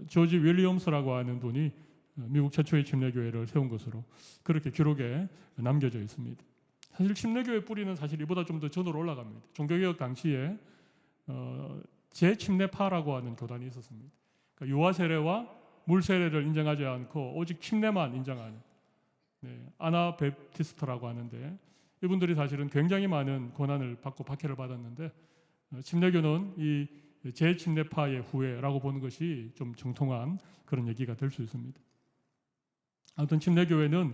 조지 윌리엄스라고 하는 분이 미국 최초의 침례교회를 세운 것으로 그렇게 기록에 남겨져 있습니다. 사실 침례교회 뿌리는 사실 이보다 좀 더 전으로 올라갑니다. 종교개혁 당시에 제침례파라고 하는 교단이 있었습니다. 그러니까 유아 세례와 물 세례를 인정하지 않고 오직 침례만 인정하는 아나베프티스트라고 하는데, 이분들이 사실은 굉장히 많은 고난을 받고 박해를 받았는데 침례교는 이 제침례파의 후예라고 보는 것이 좀 정통한 그런 얘기가 될 수 있습니다. 아무튼 침례교회는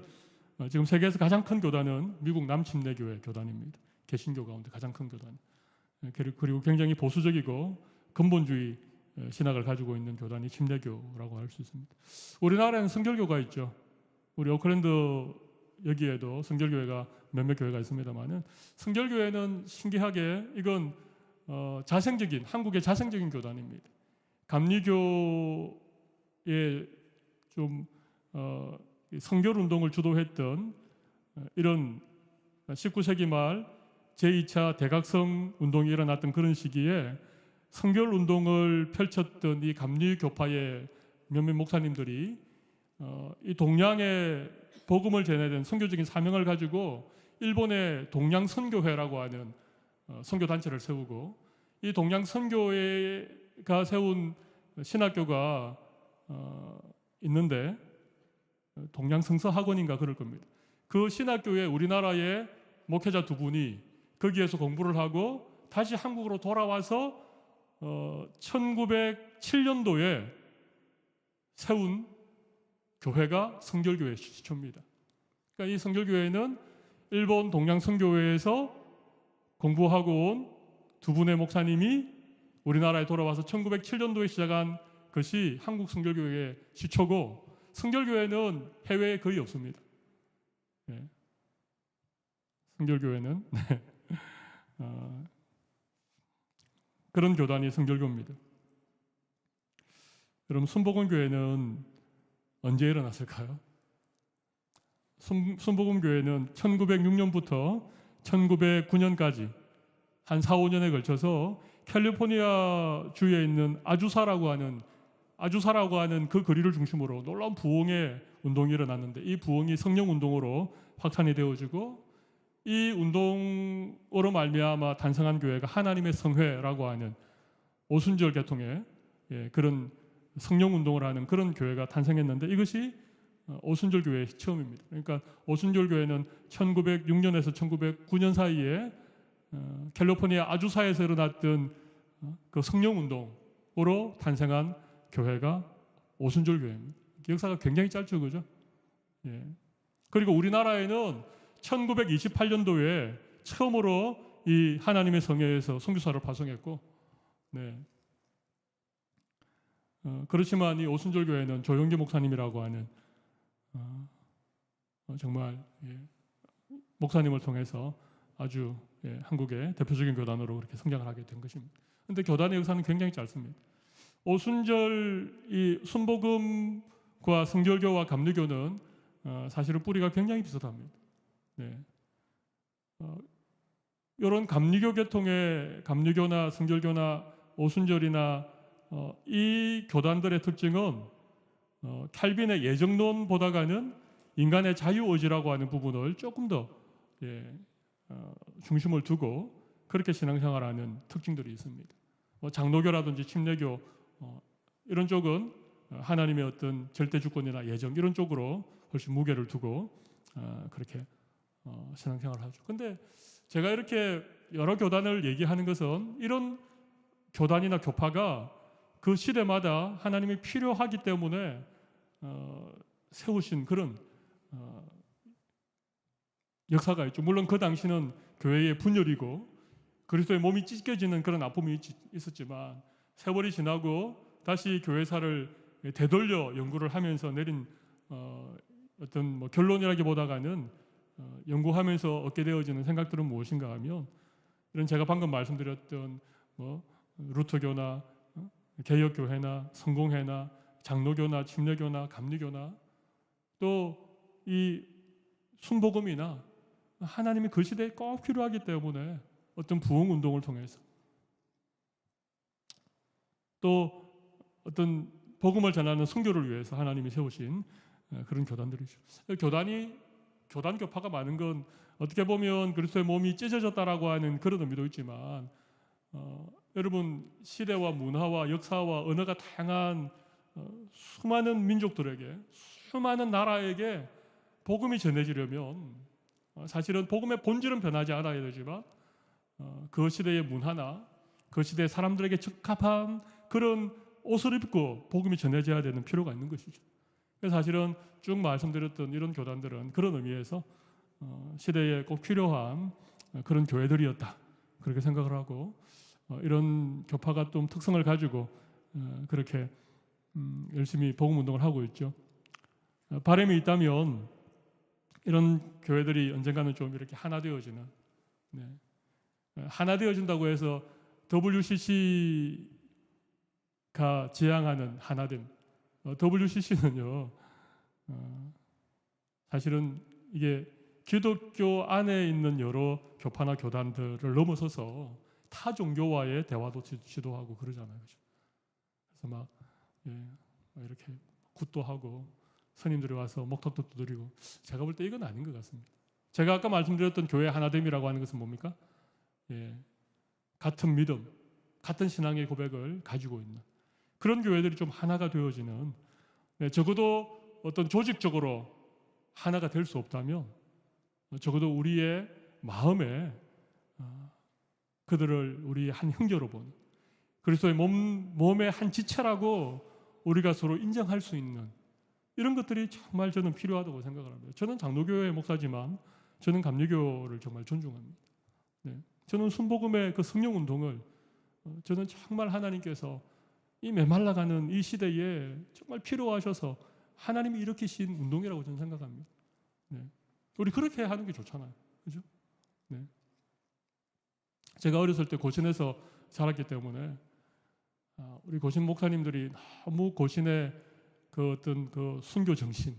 지금 세계에서 가장 큰 교단은 미국 남침례교회 교단입니다. 개신교 가운데 가장 큰 교단. 그리고 굉장히 보수적이고 근본주의 신학을 가지고 있는 교단이 침례교라고 할 수 있습니다. 우리나라에는 성결교가 있죠. 우리 오클랜드 여기에도 성결교회가 몇몇 교회가 있습니다만은, 성결교회는 신기하게 이건 자생적인, 한국의 자생적인 교단입니다. 감리교의 좀 성결 운동을 주도했던 이런 19세기 말 제2차 대각성 운동이 일어났던 그런 시기에 성결 운동을 펼쳤던 이 감리교파의 몇몇 목사님들이 이 동양의 복음을 전해야 선교적인 사명을 가지고 일본의 동양선교회라고 하는 선교단체를 세우고, 이 동양선교회가 세운 신학교가 있는데 동양성서학원인가 그럴 겁니다. 그 신학교에 우리나라의 목회자 두 분이 거기에서 공부를 하고 다시 한국으로 돌아와서 1907년도에 세운 교회가 성결교회 시초입니다. 그러니까 이 성결교회는 일본 동양선교회에서 공부하고 온 두 분의 목사님이 우리나라에 돌아와서 1907년도에 시작한 것이 한국 성결교회의 시초고, 성결교회는 해외에 거의 없습니다. 성결교회는 그런 교단이 성결교입니다. 여러분, 순복음교회는 언제 일어났을까요? 순복음교회는 1906년부터 1909년까지 한 4, 5년에 걸쳐서 캘리포니아 주에 있는 아주사라고 하는 그 거리를 중심으로 놀라운 부흥의 운동이 일어났는데, 이 부흥이 성령운동으로 확산이 되어지고, 이 운동으로 말미암아 탄생한 교회가 하나님의 성회라고 하는 오순절 계통의 그런 성령운동을 하는 그런 교회가 탄생했는데, 이것이 오순절 교회의 처음입니다. 그러니까 오순절 교회는 1906년에서 1909년 사이에 캘리포니아 아주사에서 일어났던 그 성령운동으로 탄생한 교회가 오순절 교회입니다. 역사가 굉장히 짧죠, 그죠? 그리고 우리나라에는 1928년도에 처음으로 이 하나님의 성회에서 선교사를 파송했고, 그렇지만 이 오순절 교회는 조용기 목사님이라고 하는 정말 목사님을 통해서 아주 한국의 대표적인 교단으로 그렇게 성장을 하게 된 것입니다. 그런데 교단의 역사는 굉장히 짧습니다. 오순절, 이 순복음과 성결교와 감리교는 사실은 뿌리가 굉장히 비슷합니다. 이런 감리교 계통의 감리교나 성결교나 오순절이나 이 교단들의 특징은 칼빈의 예정론보다가는 인간의 자유의지라고 하는 부분을 조금 더 중심을 두고 그렇게 신앙생활하는 특징들이 있습니다. 장로교라든지 침례교 이런 쪽은 하나님의 어떤 절대 주권이나 예정 이런 쪽으로 훨씬 무게를 두고 그렇게 신앙생활을 하죠. 근데 제가 이렇게 여러 교단을 얘기하는 것은 이런 교단이나 교파가 그 시대마다 하나님이 필요하기 때문에 세우신 그런 역사가 있죠. 물론 그 당시는 교회의 분열이고 그리스도의 몸이 찢겨지는 그런 아픔이 있었지만, 세월이 지나고 다시 교회사를 되돌려 연구를 하면서 내린 어떤 결론이라기보다는 연구하면서 얻게 되어지는 생각들은 무엇인가 하면, 이런 제가 방금 말씀드렸던 루터교나 개혁교회나 성공회나 장로교나 침례교나 감리교나 또 이 순복음이나 하나님이 그 시대에 꼭 필요하기 때문에 어떤 부흥운동을 통해서 또 어떤 복음을 전하는 선교를 위해서 하나님이 세우신 그런 교단들이죠. 교단 교파가 많은 건 어떻게 보면 그리스도의 몸이 찢어졌다라고 하는 그런 의미도 있지만 여러분 시대와 문화와 역사와 언어가 다양한 수많은 민족들에게 수많은 나라에게 복음이 전해지려면 사실은 복음의 본질은 변하지 않아야 되지만 그 시대의 문화나 그 시대의 사람들에게 적합한 그런 옷을 입고 복음이 전해져야 되는 필요가 있는 것이죠. 그래서 사실은 쭉 말씀드렸던 이런 교단들은 그런 의미에서 시대에 꼭 필요한 그런 교회들이었다 그렇게 생각을 하고 이런 교파가 좀 특성을 가지고 그렇게 열심히 복음 운동을 하고 있죠. 바람이 있다면 이런 교회들이 언젠가는 좀 이렇게 하나 되어지는 하나 되어진다고 해서 WCC가 지향하는 하나됨. WCC는요, 사실은 이게 기독교 안에 있는 여러 교파나 교단들을 넘어서서 타 종교와의 대화도 지도하고 그러잖아요. 그렇죠? 그래서 막 이렇게 굿도 하고 스님들이 와서 목탁도 두드리고 제가 볼 때 이건 아닌 것 같습니다. 제가 아까 말씀드렸던 교회 하나됨이라고 하는 것은 뭡니까? 같은 믿음, 같은 신앙의 고백을 가지고 있는 그런 교회들이 좀 하나가 되어지는 적어도 어떤 조직적으로 하나가 될 수 없다면 적어도 우리의 마음에 그들을 우리의 한 형제로 보는 그리스도의 몸의 한 지체라고 우리가 서로 인정할 수 있는 이런 것들이 정말 저는 필요하다고 생각을 합니다. 저는 장로교회 목사지만 저는 감리교를 정말 존중합니다. 저는 순복음의 그 성령운동을 저는 정말 하나님께서 이 메말라가는 이 시대에 정말 필요하셔서 하나님이 일으키신 운동이라고 저는 생각합니다. 우리 그렇게 하는 게 좋잖아요. 그죠? 제가 어렸을 때 고신에서 자랐기 때문에 우리 고신 목사님들이 너무 고신의 그 어떤 그 순교 정신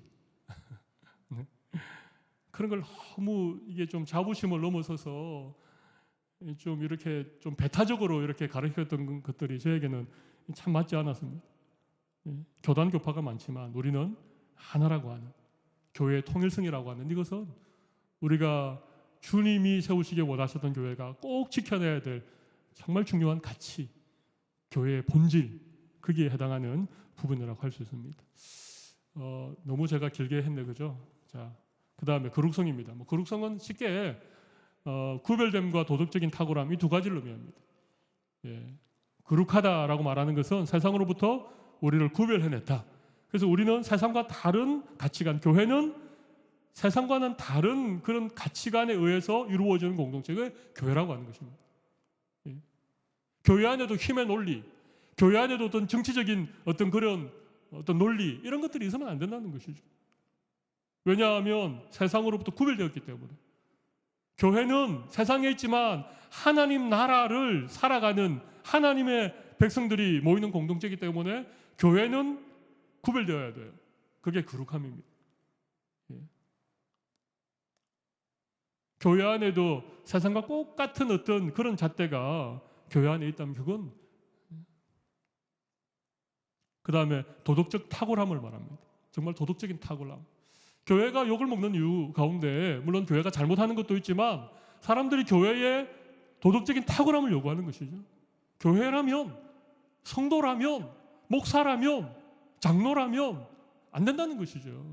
그런 걸 너무 이게 좀 자부심을 넘어서서 좀 이렇게 좀 배타적으로 이렇게 가르쳤던 것들이 저에게는 참 맞지 않았습니다. 교단 교파가 많지만 우리는 하나라고 하는 교회의 통일성이라고 하는 이것은 우리가 주님이 세우시기 원하셨던 교회가 꼭 지켜내야 될 정말 중요한 가치, 교회의 본질 거기에 해당하는 부분이라고 할 수 있습니다. 너무 제가 길게 했네, 그죠? 자, 그 다음에 거룩성입니다. 거룩성은 쉽게 구별됨과 도덕적인 탁월함 이 두 가지를 의미합니다. 거룩하다라고 말하는 것은 세상으로부터 우리를 구별해냈다. 그래서 우리는 세상과 다른 가치관, 교회는 세상과는 다른 그런 가치관에 의해서 이루어지는 공동체가 교회라고 하는 것입니다. 교회 안에도 힘의 논리, 교회 안에도 어떤 정치적인 어떤 그런 어떤 논리 이런 것들이 있으면 안 된다는 것이죠. 왜냐하면 세상으로부터 구별되었기 때문에 교회는 세상에 있지만 하나님 나라를 살아가는 하나님의 백성들이 모이는 공동체이기 때문에 교회는 구별되어야 돼요. 그게 거룩함입니다. 교회 안에도 세상과 똑같은 어떤 그런 잣대가 교회 안에 있다면 그건 그 다음에 도덕적 탁월함을 말합니다. 정말 도덕적인 탁월함. 교회가 욕을 먹는 이유 가운데 물론 교회가 잘못하는 것도 있지만 사람들이 교회에 도덕적인 탁월함을 요구하는 것이죠. 교회라면, 성도라면, 목사라면, 장로라면 안 된다는 것이죠.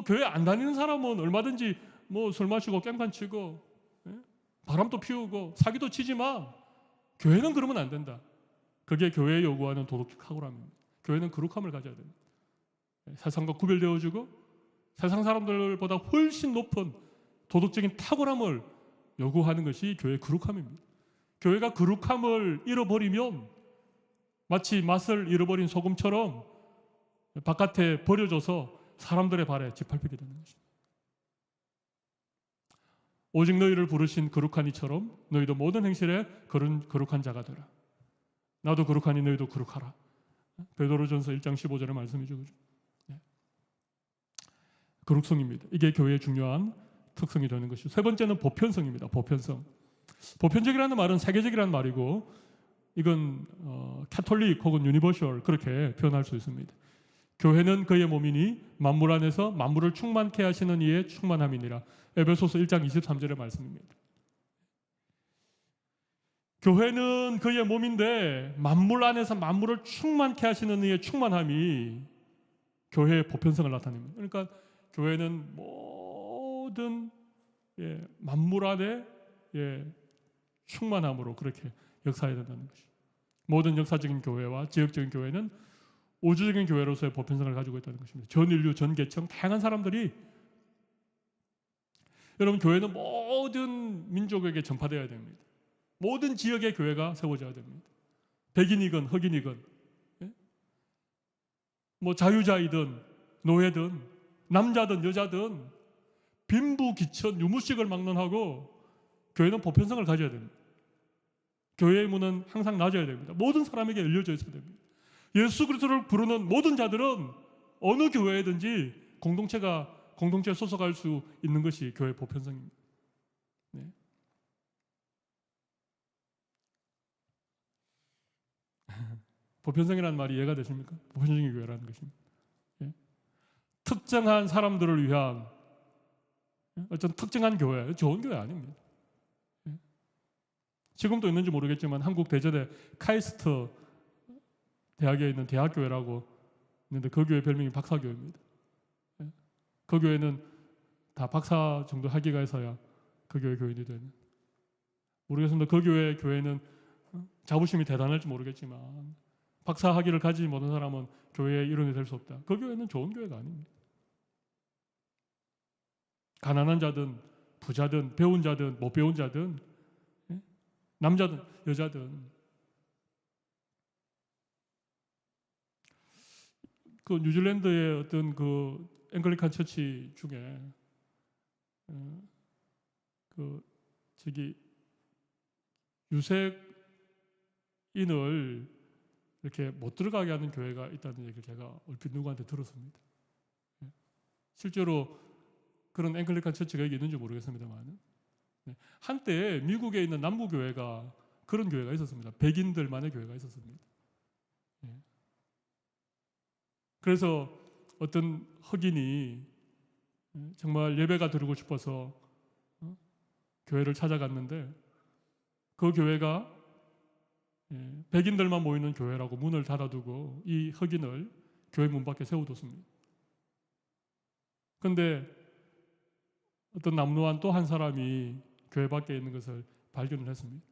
교회 안 다니는 사람은 얼마든지 술 마시고 깽판 치고 바람도 피우고 사기도 치지만 교회는 그러면 안 된다. 그게 교회에 요구하는 도덕적 탁월함입니다. 교회는 거룩함을 가져야 됩니다. 세상과 구별되어지고 세상 사람들보다 훨씬 높은 도덕적인 탁월함을 요구하는 것이 교회의 거룩함입니다. 교회가 거룩함을 잃어버리면 마치 맛을 잃어버린 소금처럼 바깥에 버려져서 사람들의 발에 짓밟히게 되는 것입니다. 오직 너희를 부르신 거룩한 이처럼 너희도 모든 행실에 거룩한 자가 되라. 나도 거룩하니 너희도 거룩하라. 베드로전서 1장 15절의 말씀이죠. 그죠? 거룩성입니다. 이게 교회의 중요한 특성이 되는 것이죠. 세 번째는 보편성입니다. 보편성. 보편적이라는 말은 세계적이라는 말이고 이건 캐톨릭 혹은 유니버셜 그렇게 표현할 수 있습니다. 교회는 그의 몸이니 만물 안에서 만물을 충만케 하시는 이의 충만함이니라. 에베소서 1장 23절의 말씀입니다. 교회는 그의 몸인데 만물 안에서 만물을 충만케 하시는 이의 충만함이 교회의 보편성을 나타냅니다. 그러니까 교회는 모든 만물 안에 충만함으로 그렇게 역사해야 된다는 것이죠. 모든 역사적인 교회와 지역적인 교회는 우주적인 교회로서의 보편성을 가지고 있다는 것입니다. 전 인류, 전 계층, 다양한 사람들이 여러분 교회는 모든 민족에게 전파되어야 됩니다. 모든 지역의 교회가 세워져야 됩니다. 백인이건 흑인이건 뭐 자유자이든 노예든 남자든 여자든 빈부귀천 유무식을 막론하고 교회는 보편성을 가져야 됩니다. 교회의 문은 항상 낮아야 됩니다. 모든 사람에게 열려져 있어야 됩니다. 예수 그리스도를 부르는 모든 자들은 어느 교회든지 공동체에 소속할 수 있는 것이 교회의 보편성입니다. 네. 보편성이라는 말이 이해가 되십니까? 보편적인 교회라는 것입니다. 예? 특정한 사람들을 위한 어떤 특정한 교회, 좋은 교회 아닙니다. 예? 지금도 있는지 모르겠지만 한국 대전에 카이스트 대학에 있는 대학교회라고 있는데 그 교회 별명이 박사교회입니다. 예? 그 교회는 다 박사 정도 학위가 있어야 그 교회 교인이 되는. 모르겠습니다. 그 교회는 자부심이 대단할지 모르겠지만 박사 학위를 가지지 못한 사람은 교회의 일원이 될 수 없다. 그 교회는 좋은 교회가 아닙니다. 가난한 자든 부자든 배운 자든 못 배운 자든 남자든 여자든 그 뉴질랜드의 어떤 그 앵글리칸 처치 중에 그 저기 유색인을 이렇게 못 들어가게 하는 교회가 있다는 얘기를 제가 얼핏 누구한테 들었습니다. 실제로 그런 앵글리칸 처치가 여기 있는지 모르겠습니다만 한때 미국에 있는 남부교회가 그런 교회가 있었습니다. 백인들만의 교회가 있었습니다. 그래서 어떤 흑인이 정말 예배가 드리고 싶어서 교회를 찾아갔는데 그 교회가 백인들만 모이는 교회라고 문을 닫아두고 이 흑인을 교회 문 밖에 세워뒀습니다. 그런데 어떤 남루한 또 한 사람이 교회 밖에 있는 것을 발견을 했습니다.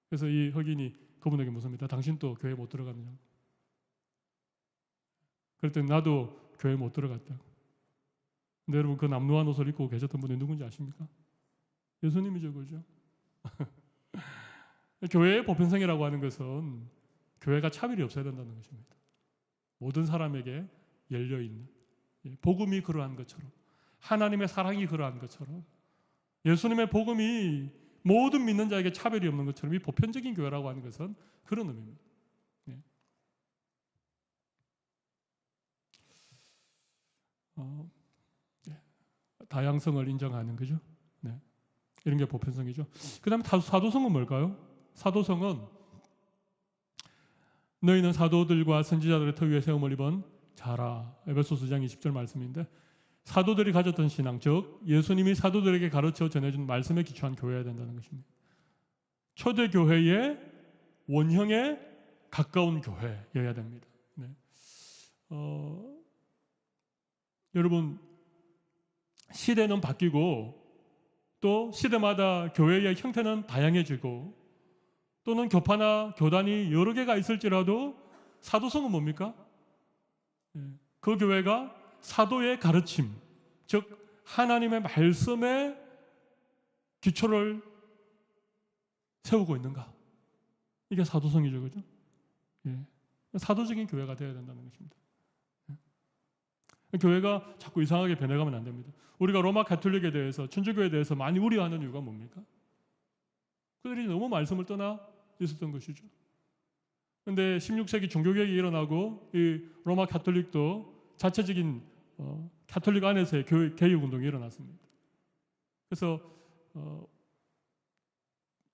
그래서 이 흑인이 그분에게 묻습니다. 당신 또 교회 못 들어갔느냐고. 그랬더니 나도 교회 못 들어갔다고. 근데 여러분 그 남루한 옷을 입고 계셨던 분이 누군지 아십니까? 예수님이죠, 그죠? 교회의 보편성이라고 하는 것은 교회가 차별이 없어야 된다는 것입니다. 모든 사람에게 열려있는 복음이 그러한 것처럼 하나님의 사랑이 그러한 것처럼 예수님의 복음이 모든 믿는 자에게 차별이 없는 것처럼 이 보편적인 교회라고 하는 것은 그런 의미입니다. 다양성을 인정하는 거죠. 이런 게 보편성이죠. 그 다음에 사도성은 뭘까요? 사도성은 너희는 사도들과 선지자들의 터 위에 세움을 입은 자라. 에베소서 2장 20절 말씀인데 사도들이 가졌던 신앙, 즉 예수님이 사도들에게 가르쳐 전해준 말씀에 기초한 교회여야 된다는 것입니다. 초대교회의 원형에 가까운 교회여야 됩니다. 여러분 시대는 바뀌고 또 시대마다 교회의 형태는 다양해지고 또는 교파나 교단이 여러 개가 있을지라도 사도성은 뭡니까? 그 교회가 사도의 가르침, 즉 하나님의 말씀에 기초를 세우고 있는가? 이게 사도성이죠, 그죠? 사도적인 교회가 되어야 된다는 것입니다. 교회가 자꾸 이상하게 변해가면 안 됩니다. 우리가 로마 가톨릭에 대해서 천주교에 대해서 많이 우려하는 이유가 뭡니까? 그들이 너무 말씀을 떠나 있었던 것이죠. 그런데 16세기 종교개혁이 일어나고 이 로마 가톨릭도 자체적인 가톨릭 안에서의 개혁 운동이 일어났습니다. 그래서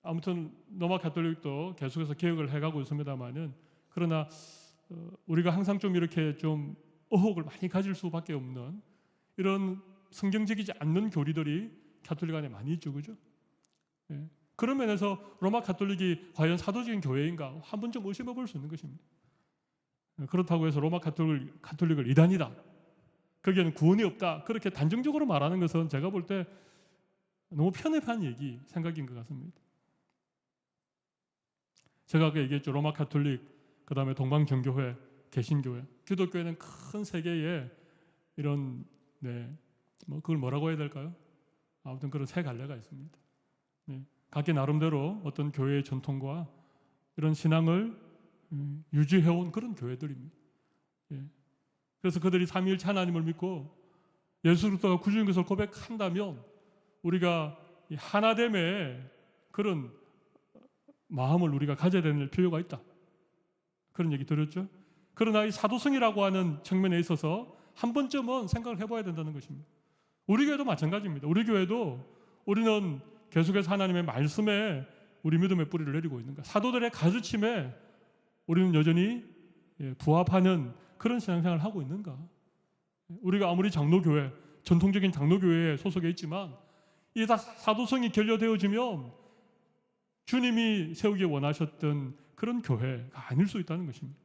아무튼 로마 가톨릭도 계속해서 개혁을 해가고 있습니다만은 그러나 우리가 항상 좀 이렇게 좀 의혹을 많이 가질 수밖에 없는 이런 성경적이지 않는 교리들이 가톨릭 안에 많이 있죠, 그죠? 예. 그런 면에서 로마 가톨릭이 과연 사도적인 교회인가 한 번 좀 의심해 볼 수 있는 것입니다. 그렇다고 해서 로마 가톨릭을 이단이다, 거기에는 구원이 없다, 그렇게 단정적으로 말하는 것은 제가 볼 때 너무 편협한 생각인 것 같습니다. 제가 아까 얘기했죠. 로마 가톨릭, 그 다음에 동방정교회, 개신교회, 기독교회는 큰 세계에 이런 뭐 그걸 뭐라고 해야 될까요? 아무튼 그런 세 갈래가 있습니다. 각기 나름대로 어떤 교회의 전통과 이런 신앙을 유지해온 그런 교회들입니다. 그래서 그들이 삼위일체 하나님을 믿고 예수 그리스도가 구주인 것을 고백한다면 우리가 이 하나됨의 그런 마음을 우리가 가져야 되는 필요가 있다, 그런 얘기 들었죠. 그러나 이 사도성이라고 하는 측면에 있어서 한 번쯤은 생각을 해봐야 된다는 것입니다. 우리 교회도 마찬가지입니다. 우리 교회도 우리는 계속해서 하나님의 말씀에 우리 믿음의 뿌리를 내리고 있는가, 사도들의 가르침에 우리는 여전히 부합하는 그런 신앙생활을 하고 있는가. 우리가 아무리 장로교회, 전통적인 장로교회에 소속해 있지만 이게 다 사도성이 결여되어지면 주님이 세우기 원하셨던 그런 교회가 아닐 수 있다는 것입니다.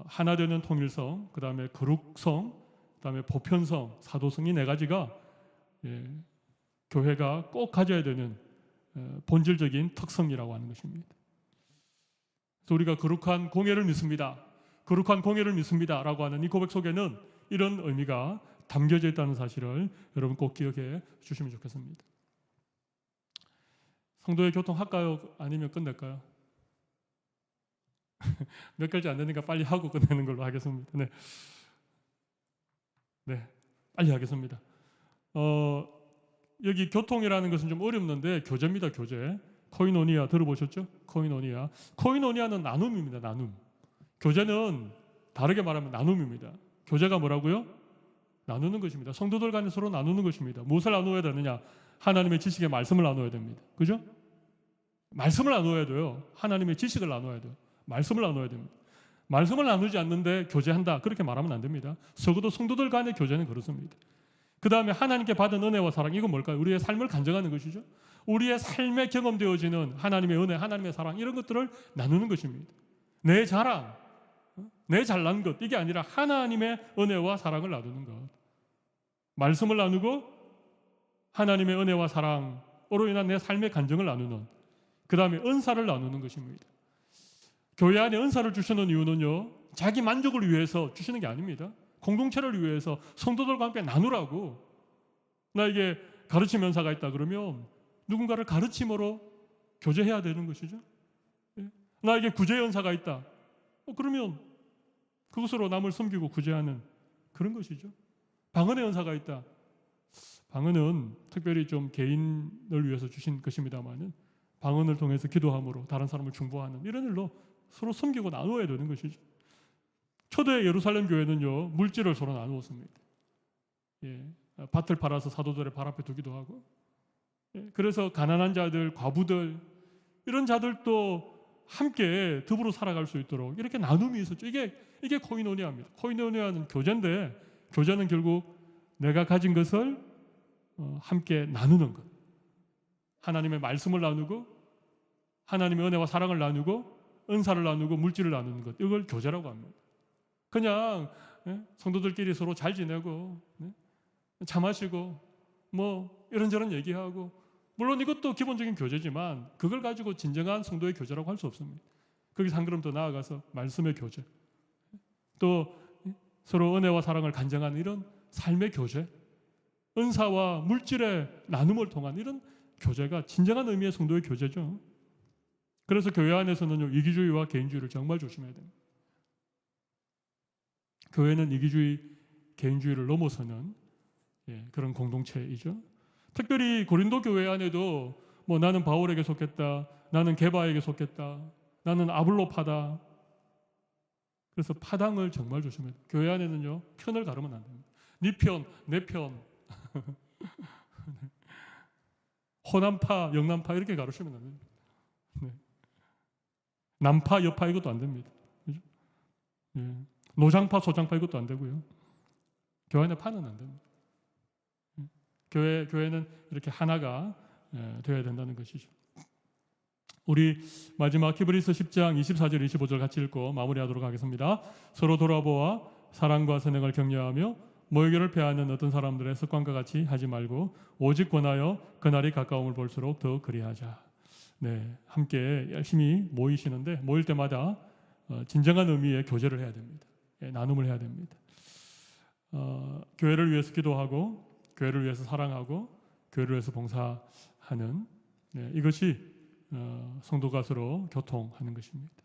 하나 되는 통일성, 그 다음에 거룩성, 그 다음에 보편성, 사도성이 네 가지가 교회가 꼭 가져야 되는 본질적인 특성이라고 하는 것입니다. 그래서 우리가 거룩한 공예를 믿습니다, 거룩한 공예를 믿습니다 라고 하는 이 고백 속에는 이런 의미가 담겨져 있다는 사실을 여러분 꼭 기억해 주시면 좋겠습니다. 성도의 교통 할까요? 아니면 끝낼까요? 몇 가지 안 되니까 빨리 하고 끝내는 걸로 하겠습니다. 네, 빨리 하겠습니다. 여기 교통이라는 것은 좀 어렵는데 교제입니다. 교제. 코이노니아 들어보셨죠? 코이노니아는 나눔입니다. 나눔. 교제는 다르게 말하면 나눔입니다. 교제가 뭐라고요? 나누는 것입니다. 성도들 간에 서로 나누는 것입니다. 무엇을 나누어야 되느냐? 하나님의 지식의 말씀을 나누어야 됩니다. 그죠? 말씀을 나누어야 돼요. 하나님의 지식을 나누어야 돼요. 말씀을 나누어야 됩니다. 말씀을 나누지 않는데 교제한다, 그렇게 말하면 안 됩니다. 적어도 성도들 간의 교제는 그렇습니다. 그 다음에 하나님께 받은 은혜와 사랑, 이건 뭘까요? 우리의 삶을 간증하는 것이죠. 우리의 삶에 경험되어지는 하나님의 은혜, 하나님의 사랑, 이런 것들을 나누는 것입니다. 내 자랑, 내 잘난 것, 이게 아니라 하나님의 은혜와 사랑을 나누는 것. 말씀을 나누고 하나님의 은혜와 사랑으로 인한 내 삶의 간증을 나누는, 그 다음에 은사를 나누는 것입니다. 교회 안에 은사를 주시는 이유는요, 자기 만족을 위해서 주시는 게 아닙니다. 공동체를 위해서 성도들과 함께 나누라고. 나에게 가르침 연사가 있다 그러면 누군가를 가르침으로 교제해야 되는 것이죠. 나에게 구제 연사가 있다, 그러면 그것으로 남을 섬기고 구제하는 그런 것이죠. 방언의 연사가 있다, 방언은 특별히 좀 개인을 위해서 주신 것입니다만은 방언을 통해서 기도함으로 다른 사람을 중보하는 이런 일로 서로 섬기고 나누어야 되는 것이죠. 초대 예루살렘 교회는요, 물질을 서로 나누었습니다. 밭을 팔아서 사도들의 발 앞에 두기도 하고, 그래서 가난한 자들, 과부들, 이런 자들도 함께 더불어 살아갈 수 있도록 이렇게 나눔이 있었죠. 이게 코이노니아입니다. 코이노니아는 교제인데, 교제는 결국 내가 가진 것을 함께 나누는 것. 하나님의 말씀을 나누고, 하나님의 은혜와 사랑을 나누고, 은사를 나누고, 물질을 나누는 것. 이걸 교제라고 합니다. 그냥 성도들끼리 서로 잘 지내고 차 마시고 뭐 이런저런 얘기하고, 물론 이것도 기본적인 교제지만 그걸 가지고 진정한 성도의 교제라고 할 수 없습니다. 거기서 한 걸음 더 나아가서 말씀의 교제, 또 서로 은혜와 사랑을 간증하는 이런 삶의 교제, 은사와 물질의 나눔을 통한 이런 교제가 진정한 의미의 성도의 교제죠. 그래서 교회 안에서는요, 이기주의와 개인주의를 정말 조심해야 됩니다. 교회는 이기주의, 개인주의를 넘어서는 그런 공동체이죠. 특별히 고린도 교회 안에도 뭐 나는 바울에게 속했다, 나는 게바에게 속했다, 나는 아블로파다. 그래서 파당을 정말 조심해야 돼요. 교회 안에는요, 편을 가르면 안 됩니다. 네 편, 내 편. 호남파, 영남파 이렇게 가르치면 안 됩니다. 네. 남파, 여파 이것도 안 됩니다. 그죠? 예. 노장파, 소장파 이것도 안 되고요. 교회 안에 파는 안 됩니다. 교회는 이렇게 하나가 되어야 된다는 것이죠. 우리 마지막 히브리서 10장 24절 25절 같이 읽고 마무리하도록 하겠습니다. 서로 돌아보아 사랑과 선행을 격려하며 모욕을 패하는 어떤 사람들의 습관과 같이 하지 말고 오직 권하여 그날이 가까움을 볼수록 더 그리하자. 네, 함께 열심히 모이시는데 모일 때마다 진정한 의미의 교제를 해야 됩니다. 나눔을 해야 됩니다. 교회를 위해서 기도하고 교회를 위해서 사랑하고 교회를 위해서 봉사하는 이것이 성도가 서로 교통하는 것입니다.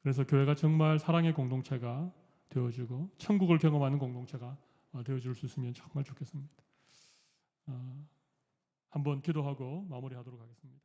그래서 교회가 정말 사랑의 공동체가 되어주고 천국을 경험하는 공동체가 되어줄 수 있으면 정말 좋겠습니다. 한번 기도하고 마무리하도록 하겠습니다.